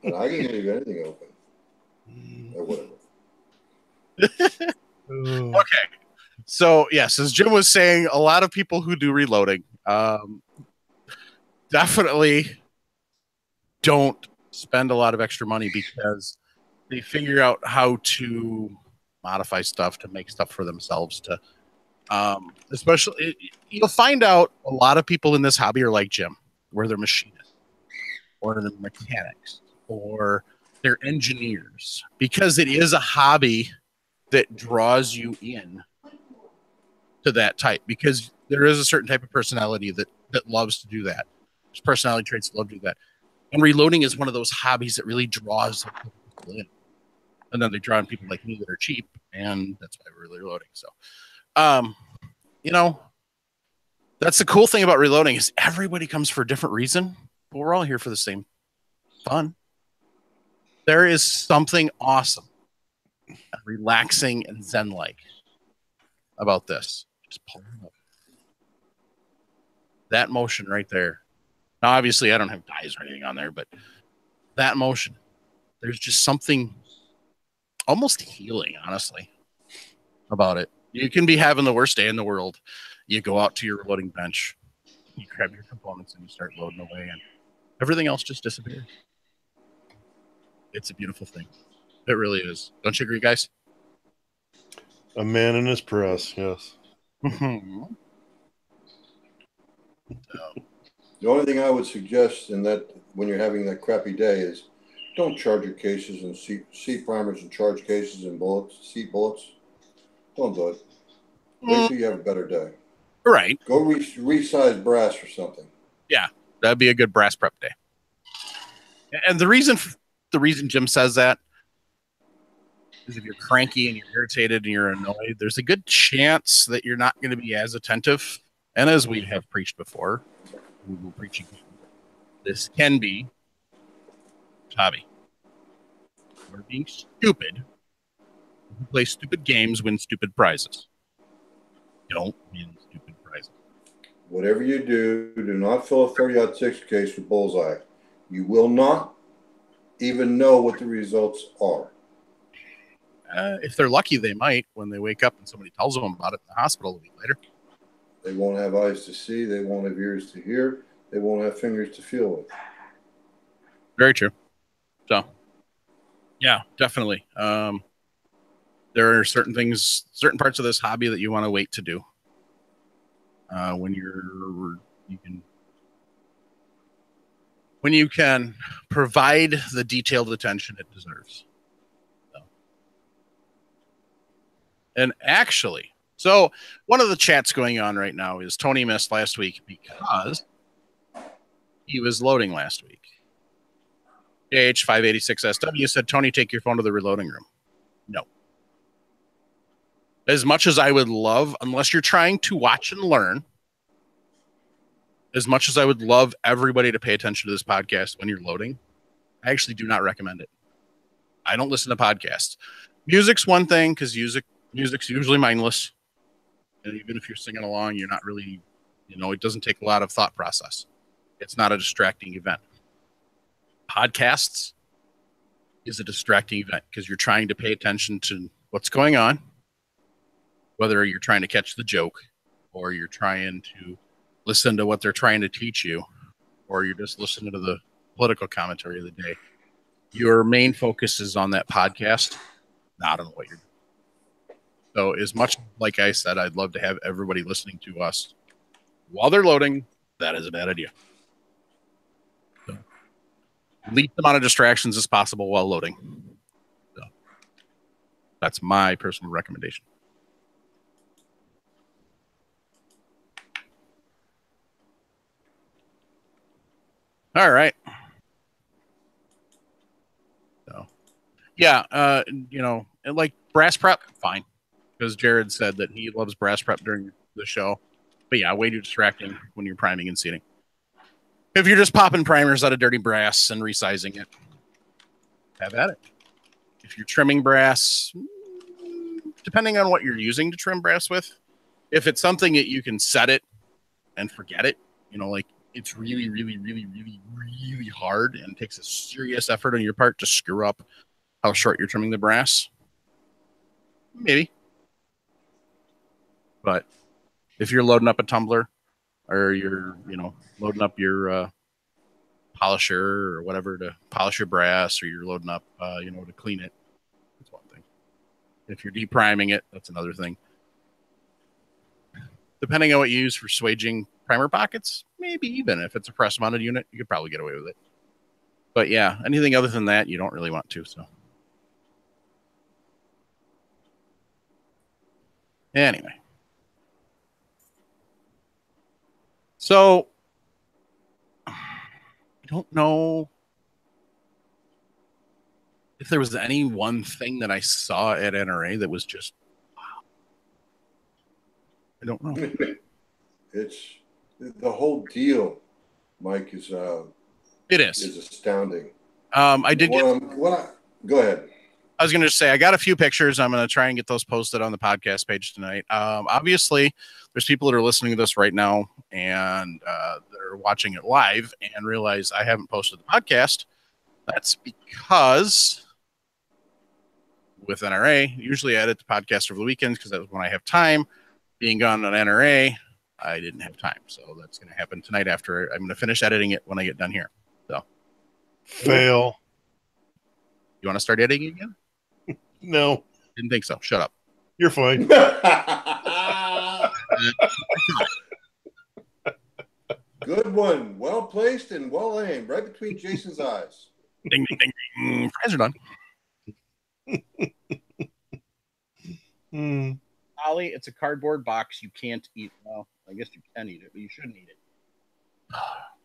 and I can leave anything open or whatever. Okay. So yes, as Jim was saying, a lot of people who do reloading definitely don't spend a lot of extra money because they figure out how to modify stuff to make stuff for themselves. To especially, you'll find out a lot of people in this hobby are like Jim, where they're machinists or they're mechanics or they're engineers, because it is a hobby that draws you in to that type, because there is a certain type of personality that loves to do that. There's personality traits that love to do that. And reloading is one of those hobbies that really draws people in. And then they draw in people like me that are cheap, and that's why we're reloading. So, you know, that's the cool thing about reloading is everybody comes for a different reason, but we're all here for the same fun. There is something awesome, relaxing, and zen-like about this. Just pull it up. That motion right there. Now, obviously, I don't have dies or anything on there, but that motion, there's just something almost healing, honestly, about it. You can be having the worst day in the world. You go out to your loading bench, you grab your components, and you start loading away, and everything else just disappears. It's a beautiful thing. It really is. Don't you agree, guys? A man in his press, yes. The only thing I would suggest in that when you're having that crappy day is don't charge your cases and seat primers and charge cases and seat bullets. Don't do it. Wait till you have a better day. Right. Go resize brass or something. Yeah, that'd be a good brass prep day. And the reason Jim says that is if you're cranky and you're irritated and you're annoyed, there's a good chance that you're not going to be as attentive. And as we have preached before, we will preach again. This can be hobby. We're being stupid. Who play stupid games win stupid prizes. Don't win stupid prizes. Whatever you do not fill a 30-06 case with bullseye. You will not even know what the results are. If they're lucky, they might when they wake up and somebody tells them about it in the hospital a week later. They won't have eyes to see. They won't have ears to hear. They won't have fingers to feel with. Very true. So, yeah, definitely. There are certain things, certain parts of this hobby that you want to wait to do. When you can provide the detailed attention it deserves. So. And actually, so one of the chats going on right now is Tony missed last week because he was loading last week. JH586SW said, Tony, take your phone to the reloading room. No. As much as I would love, unless you're trying to watch and learn, as much as I would love everybody to pay attention to this podcast when you're loading, I actually do not recommend it. I don't listen to podcasts. Music's one thing because music's usually mindless. And even if you're singing along, you're not really, it doesn't take a lot of thought process. It's not a distracting event. Podcasts is a distracting event because you're trying to pay attention to what's going on, whether you're trying to catch the joke or you're trying to listen to what they're trying to teach you, or you're just listening to the political commentary of the day. Your main focus is on that podcast, not on what you're doing. So as much, like I said, I'd love to have everybody listening to us while they're loading. That is a bad idea. So, least amount of distractions as possible while loading. So, That's my personal recommendation. All right. So, yeah, like brass prep, fine. Because Jared said that he loves brass prep during the show. But yeah, way too distracting when you're priming and seating. If you're just popping primers out of dirty brass and resizing it, have at it. If you're trimming brass, depending on what you're using to trim brass with, if it's something that you can set it and forget it, like it's really, really, really, really, really hard and takes a serious effort on your part to screw up how short you're trimming the brass, maybe. But if you're loading up a tumbler or you're, loading up your polisher or whatever to polish your brass, or you're loading up, to clean it, that's one thing. If you're depriming it, that's another thing. Depending on what you use for swaging primer pockets, maybe even if it's a press mounted unit, you could probably get away with it. But yeah, anything other than that, you don't really want to. So anyway, so I don't know if there was any one thing that I saw at NRA that was just wow. I don't know. It's the whole deal, Mike, is it is astounding. I did go ahead. I was going to say, I got a few pictures. I'm going to try and get those posted on the podcast page tonight. Obviously, there's people that are listening to this right now and they're watching it live and realize I haven't posted the podcast. That's because with NRA, usually I edit the podcast over the weekends because that's when I have time. Being gone on NRA, I didn't have time. So that's going to happen tonight after I'm going to finish editing it when I get done here. So, fail. You want to start editing again? No. Didn't think so. Shut up. You're fine. Good one. Well placed and well aimed. Right between Jason's eyes. Ding, ding, ding, ding. Fries are done. Ollie, it's a cardboard box. You can't eat. Well, I guess you can eat it, but you shouldn't eat it.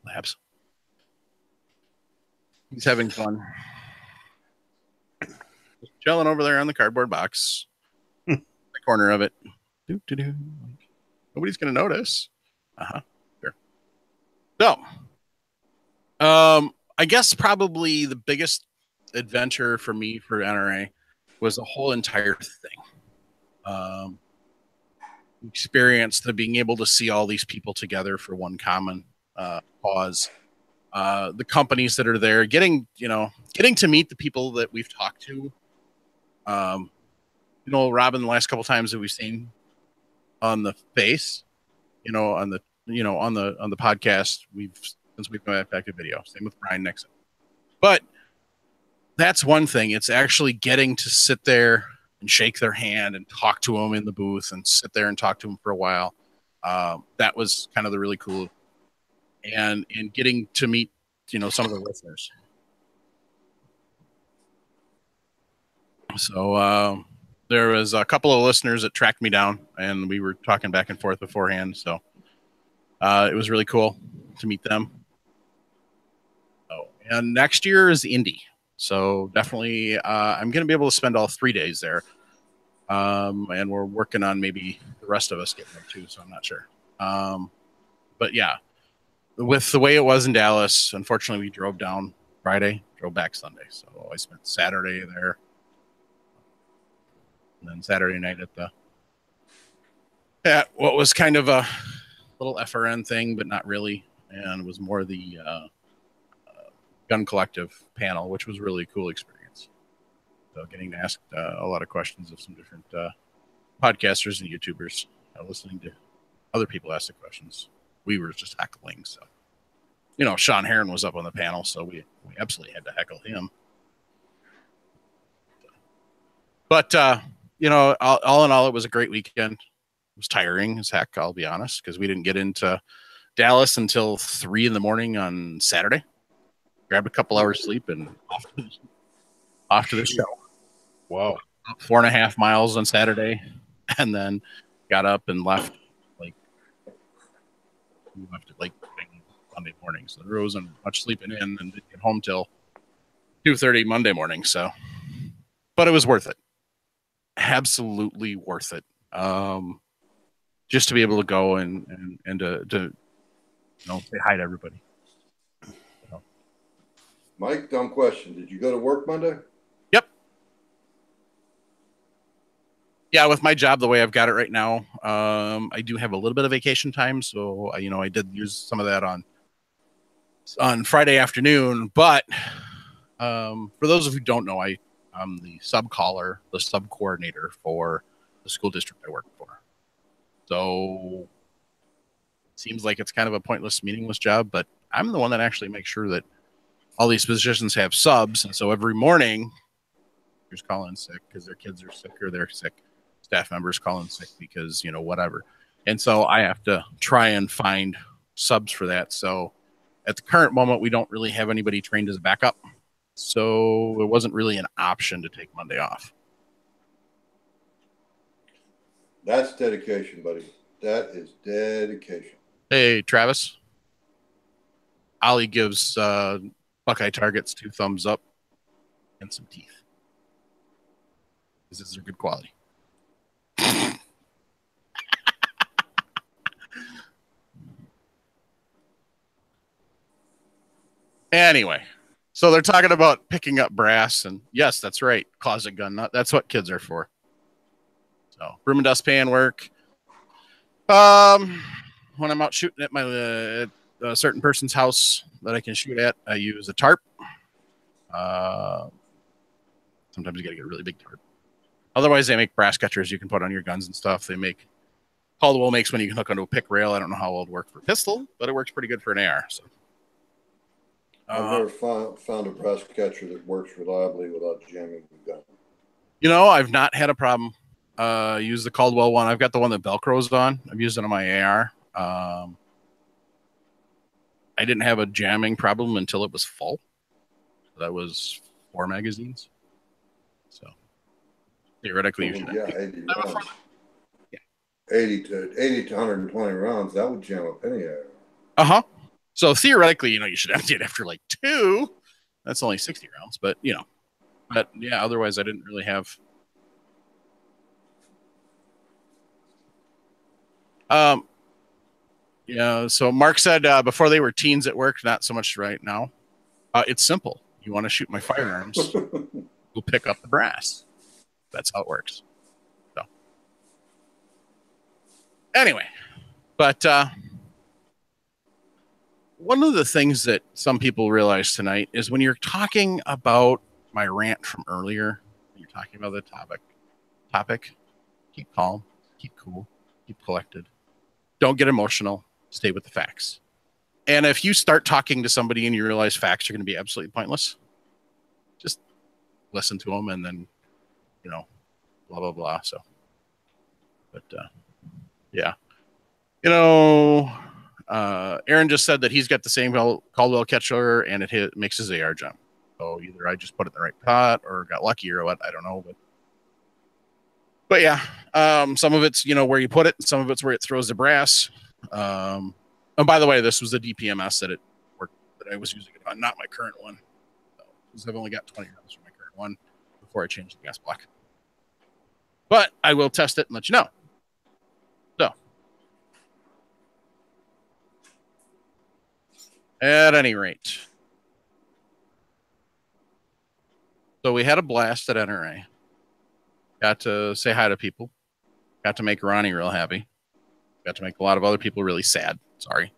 Labs. He's having fun. Just chilling over there on the cardboard box. The corner of it. Doo-doo-doo. Nobody's going to notice. Sure. So, I guess probably the biggest adventure for me for NRA was the whole entire thing. Experience the being able to see all these people together for one common cause. The companies that are there, getting to meet the people that we've talked to. Robin, the last couple times that we've seen on the face, on the podcast, since we've gone back to video. Same with Brian Nixon. But that's one thing. It's actually getting to sit there and shake their hand and talk to them in the booth and sit there and talk to them for a while. That was kind of the really cool. And getting to meet, some of the listeners. So there was a couple of listeners that tracked me down and we were talking back and forth beforehand. So it was really cool to meet them. Oh, and next year is Indy. So definitely I'm going to be able to spend all 3 days there. And we're working on maybe the rest of us getting there too. So I'm not sure. But yeah, with the way it was in Dallas, unfortunately we drove down Friday, drove back Sunday. So I spent Saturday there. And then Saturday night at what was kind of a little FRN thing, but not really. And it was more the Gun Collective panel, which was really a cool experience. So getting to ask a lot of questions of some different podcasters and YouTubers, listening to other people ask the questions. We were just heckling. So, Sean Heron was up on the panel, so we absolutely had to heckle him. But, all in all, it was a great weekend. It was tiring as heck, I'll be honest, because we didn't get into Dallas until 3 a.m. on Saturday. Grabbed a couple hours sleep and off to the show. Wow. 4.5 miles on Saturday, and then got up and left like Monday morning. So there wasn't much sleeping in, and didn't get home till 2:30 Monday morning. So, but it was worth it. Absolutely worth it. Just to be able to go and to say hi to everybody. Mike, dumb question. Did you go to work Monday? Yep. Yeah, with my job the way I've got it right now, I do have a little bit of vacation time, so I did use some of that on Friday afternoon. But for those of you who don't know, I'm the sub caller, the sub coordinator for the school district I work for. So it seems like it's kind of a pointless, meaningless job, but I'm the one that actually makes sure that all these positions have subs. And so every morning, teachers call in sick because their kids are sick or they're sick. Staff members call in sick because, whatever. And so I have to try and find subs for that. So at the current moment, we don't really have anybody trained as a backup. So it wasn't really an option to take Monday off. That's dedication, buddy. That is dedication. Hey, Travis. Ollie gives Buckeye Targets 2 thumbs up and some teeth. This is good quality. Anyway, so they're talking about picking up brass, and yes, that's right, closet gun nut. That's what kids are for. So broom and dustpan work. When I'm out shooting at a certain person's house that I can shoot at, I use a tarp. Sometimes you got to get a really big tarp. Otherwise, they make brass catchers you can put on your guns and stuff. Caldwell makes one you can hook onto a pick rail. I don't know how it would work for pistol, but it works pretty good for an AR. So. I've never found a brass catcher that works reliably without jamming the gun. I've not had a problem. Use the Caldwell one. I've got the one that Velcro's on. I've used it on my AR. I didn't have a jamming problem until it was full. That was 4 magazines. So theoretically, you should. 80 rounds. 80 to 120 rounds. That would jam a penny AR. So theoretically, you should empty it after like 2. That's only 60 rounds, but yeah, otherwise I didn't really have. So Mark said before they were teens at work, not so much right now. It's simple. You want to shoot my firearms, we'll pick up the brass. That's how it works. So anyway, but one of the things that some people realize tonight is when you're talking about my rant from earlier, you're talking about the topic, keep calm, keep cool, keep collected. Don't get emotional. Stay with the facts. And if you start talking to somebody and you realize facts are going to be absolutely pointless, just listen to them and then, blah, blah, blah. So, but yeah. Aaron just said that he's got the same Caldwell catcher and it makes his AR jump. So either I just put it in the right pot or got lucky or what, I don't know. But yeah, some of it's, where you put it. And some of it's where it throws the brass. And by the way, this was the DPMS that I was using it on, not my current one. Because I've only got 20 rounds from my current one before I change the gas block. But I will test it and let you know. So, at any rate, so we had a blast at NRA. Got to say hi to people. Got to make Ronnie real happy. Got to make a lot of other people really sad. Sorry.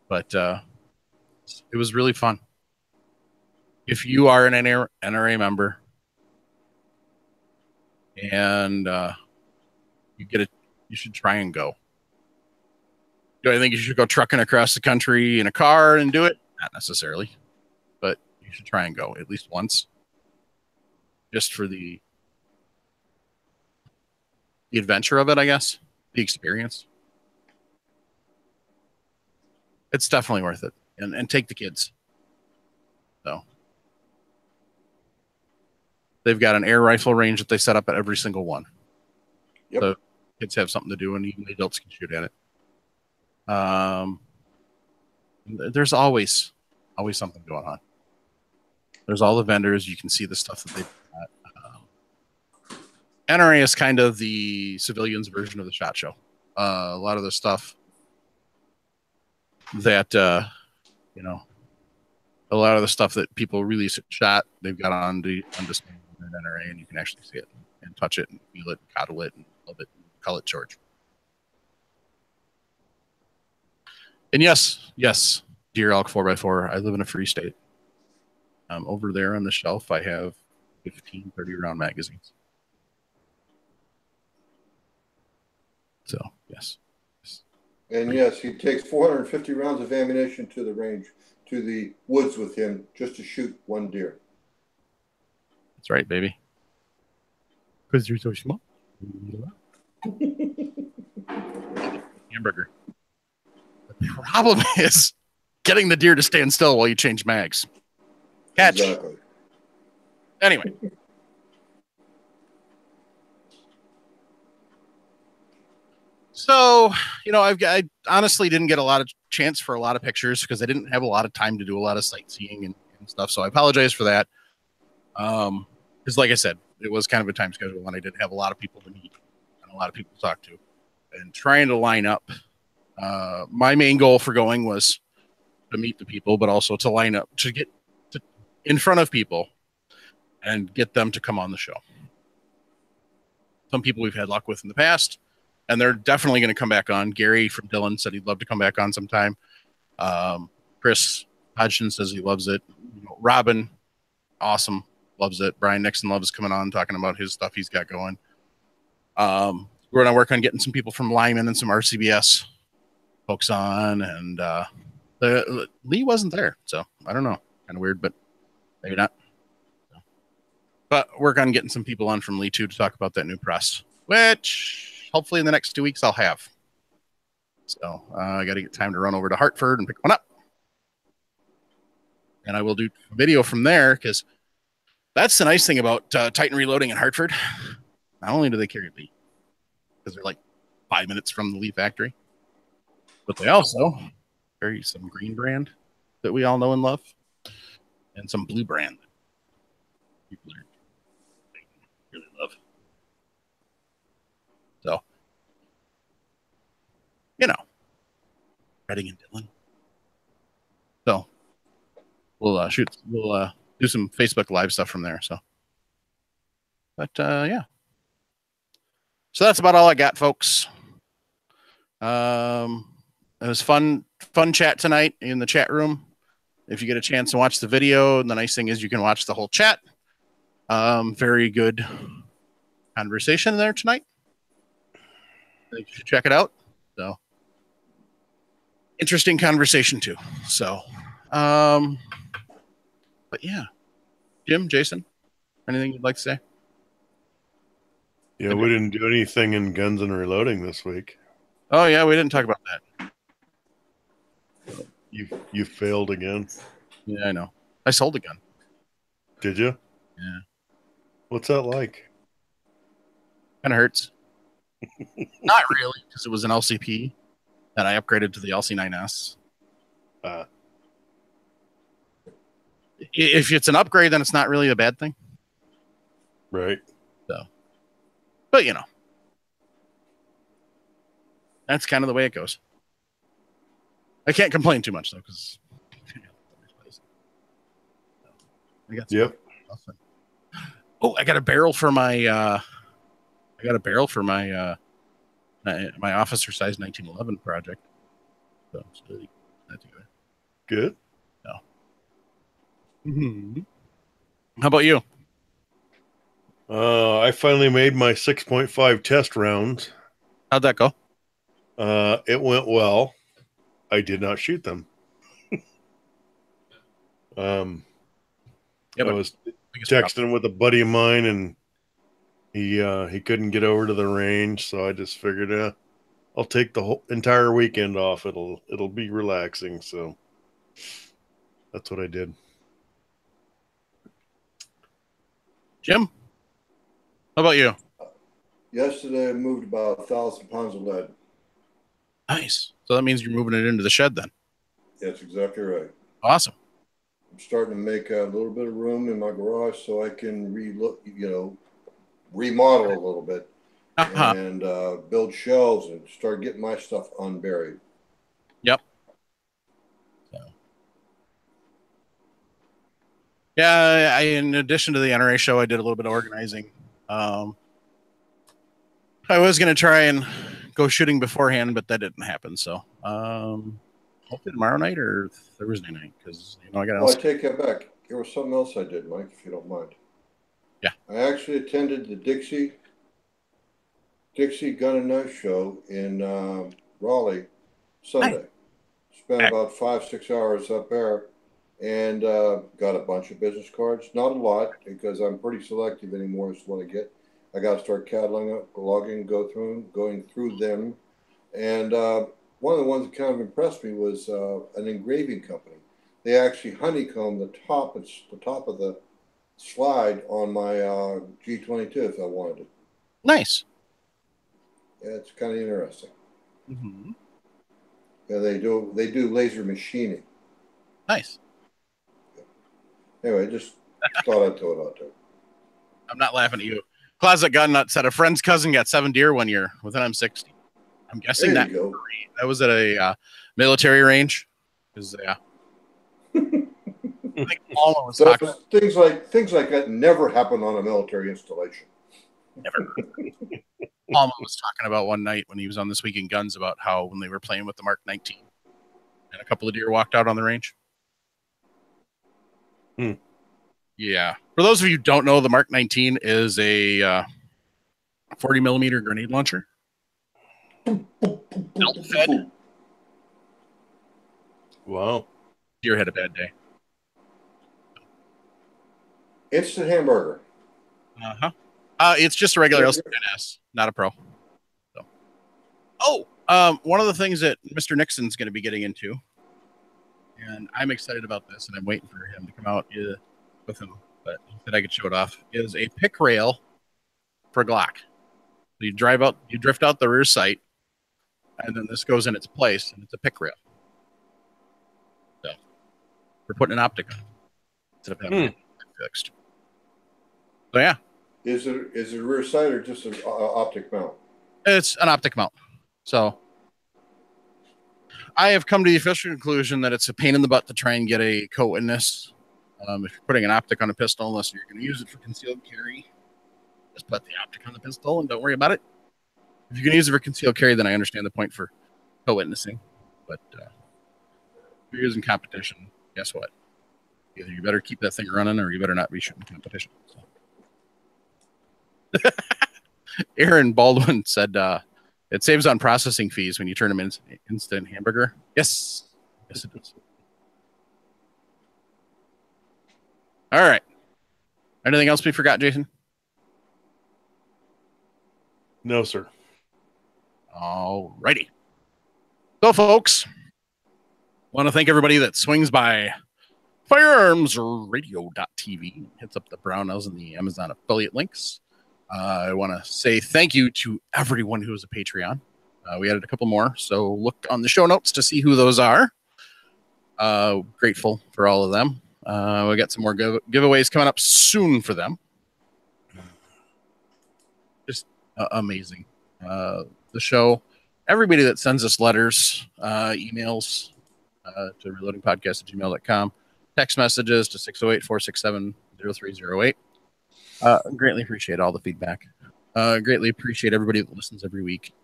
But it was really fun. If you are an NRA member and you get it, you should try and go. Do I think you should go trucking across the country in a car and do it? Not necessarily. But you should try and go at least once. Just for the adventure of it, I guess. The experience. It's definitely worth it. And take the kids. So. They've got an air rifle range that they set up at every single one. Yep. So kids have something to do, and even the adults can shoot at it. There's always something going on. There's all the vendors. You can see the stuff that they've got. NRA is kind of the civilians version of the SHOT Show. A lot of the stuff that a lot of the stuff that people release at SHOT, they've got on display at NRA, and you can actually see it and touch it and feel it, and coddle it, and love it, and call it George. And yes, Deer Elk 4x4. I live in a free state. Over there on the shelf, I have 15 30-round magazines. So, yes. And yes, he takes 450 rounds of ammunition to the range, to the woods with him, just to shoot one deer. That's right, baby. Because you're so small. Hamburger. The problem is getting the deer to stand still while you change mags. Catch. Exactly. Anyway. So, I honestly didn't get a lot of chance for a lot of pictures because I didn't have a lot of time to do a lot of sightseeing and stuff. So I apologize for that. Because like I said, it was kind of a time schedule and I did have a lot of people to meet and a lot of people to talk to. And trying to line up, my main goal for going was to meet the people, but also to line up, to get in front of people and get them to come on the show. Some people we've had luck with in the past, and they're definitely going to come back on. Gary from Dillon said he'd love to come back on sometime. Chris Hodgson says he loves it. Robin, awesome, loves it. Brian Nixon loves coming on, talking about his stuff he's got going. We're going to work on getting some people from Lyman and some RCBS folks on, and Lee wasn't there, so I don't know. Kind of weird, but maybe not. But work on getting some people on from Lee too to talk about that new press, which hopefully in the next 2 weeks I'll have. So I got to get time to run over to Hartford and pick one up. And I will do video from there because that's the nice thing about Titan Reloading in Hartford. Not only do they carry Lee, because they're like 5 minutes from the Lee factory, but they also carry some green brand that we all know and love and some blue brand that people really love. So, Reading and Dillon. So we'll do some Facebook Live stuff from there. So, but yeah. So that's about all I got, folks. It was fun chat tonight in the chat room. If you get a chance to watch the video, the nice thing is you can watch the whole chat. Very good conversation there tonight. I think you should check it out. So interesting conversation too. So, but yeah, Jim, Jason, anything you'd like to say? Yeah, we didn't do anything in Guns and Reloading this week. Oh yeah, we didn't talk about that. You failed again. Yeah, I know. I sold a gun. Did you? Yeah. What's that like? Kind of hurts. Not really, because it was an LCP that I upgraded to the LC9S. If it's an upgrade, then it's not really a bad thing. Right. So, but that's kind of the way it goes. I can't complain too much though, because I got yep. Oh, I got a barrel for my my officer size 1911 project. So that together. Good. No. Mm-hmm. How about you? I finally made my 6.5 test rounds. How'd that go? It went well. I did not shoot them. I was texting with a buddy of mine, and he couldn't get over to the range, so I just figured, I'll take the whole entire weekend off. It'll be relaxing, so that's what I did. Jim, how about you? Yesterday, I moved about 1,000 pounds of lead. Nice. So that means you're moving it into the shed then. That's exactly right. Awesome. I'm starting to make a little bit of room in my garage so I can remodel a little bit and build shelves and start getting my stuff unburied. Yep. So. Yeah, in addition to the NRA show, I did a little bit of organizing. I was going to try and go shooting beforehand, but that didn't happen. So hopefully tomorrow night or Thursday night, because I got. Well, I take that back. There was something else I did, Mike, if you don't mind. Yeah. I actually attended the Dixie Gun and Knife Show in Raleigh Sunday. Spent about 5-6 hours up there and got a bunch of business cards. Not a lot, because I'm pretty selective anymore as to what I get. I got to start cataloging, going through them. And one of the ones that kind of impressed me was an engraving company. They actually honeycombed the top of the slide on my G22 if I wanted it. Nice. Yeah, it's kind of interesting. Mm-hmm. Yeah, they do laser machining. Nice. Anyway, just thought I'd throw it out there. I'm not laughing at you. Closet Gun Nut said a friend's cousin got 7 deer one year with an M60. I'm guessing that was at a military range. Yeah. I think Palmer was talking. Things like that never happen on a military installation. Never. Palmer was talking about one night when he was on This Week in Guns about how when they were playing with the Mark 19 and a couple of deer walked out on the range. Yeah. For those of you who don't know, the Mark 19 is a 40 millimeter grenade launcher. Belt fed. Wow. Deer had a bad day. Instant hamburger. It's just a regular LCNS, not a pro. So. One of the things that Mr. Nixon's going to be getting into, and I'm excited about this, and I'm waiting for him to come out with him, but he said I could show it off, is a pick rail for Glock. So you drift out the rear sight, and then this goes in its place, and it's a pick rail. So we're putting an optic on instead of having it fixed. So yeah. Is it a rear sight or just an optic mount? It's an optic mount. So I have come to the official conclusion that it's a pain in the butt to try and get a co-witness. If you're putting an optic on a pistol, unless you're going to use it for concealed carry, just put the optic on the pistol and don't worry about it. If you're going to use it for concealed carry, then I understand the point for co-witnessing. But if you're using competition, guess what? Either you better keep that thing running or you better not be shooting competition. So. Aaron Baldwin said it saves on processing fees when you turn them in instant hamburger. Yes it does. All right, anything else we forgot, Jason? No, sir. All righty. So folks, want to thank everybody that swings by firearmsradio.tv, hits up the Brownells and the Amazon affiliate links. I want to say thank you to everyone who is a Patreon. We added a couple more, so look on the show notes to see who those are. Grateful for all of them. We got some more giveaways coming up soon for them. Just amazing. The show, everybody that sends us letters, emails to reloadingpodcast@gmail.com, text messages to 608-467-0308. Greatly appreciate all the feedback. Greatly appreciate everybody that listens every week.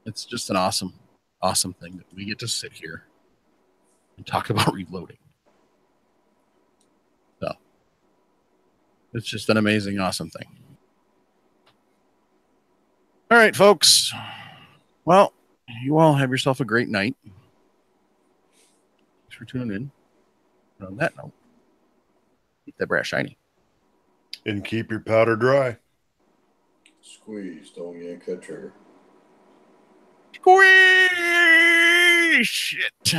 It's just an awesome thing that we get to sit here and talk about reloading. So it's just an amazing, awesome thing. All right, folks. Well, you all have yourself a great night. Thanks for tuning in. And on that note, keep that brass shiny. And keep your powder dry. Squeeze, don't yank that trigger. Squeeze! Shit.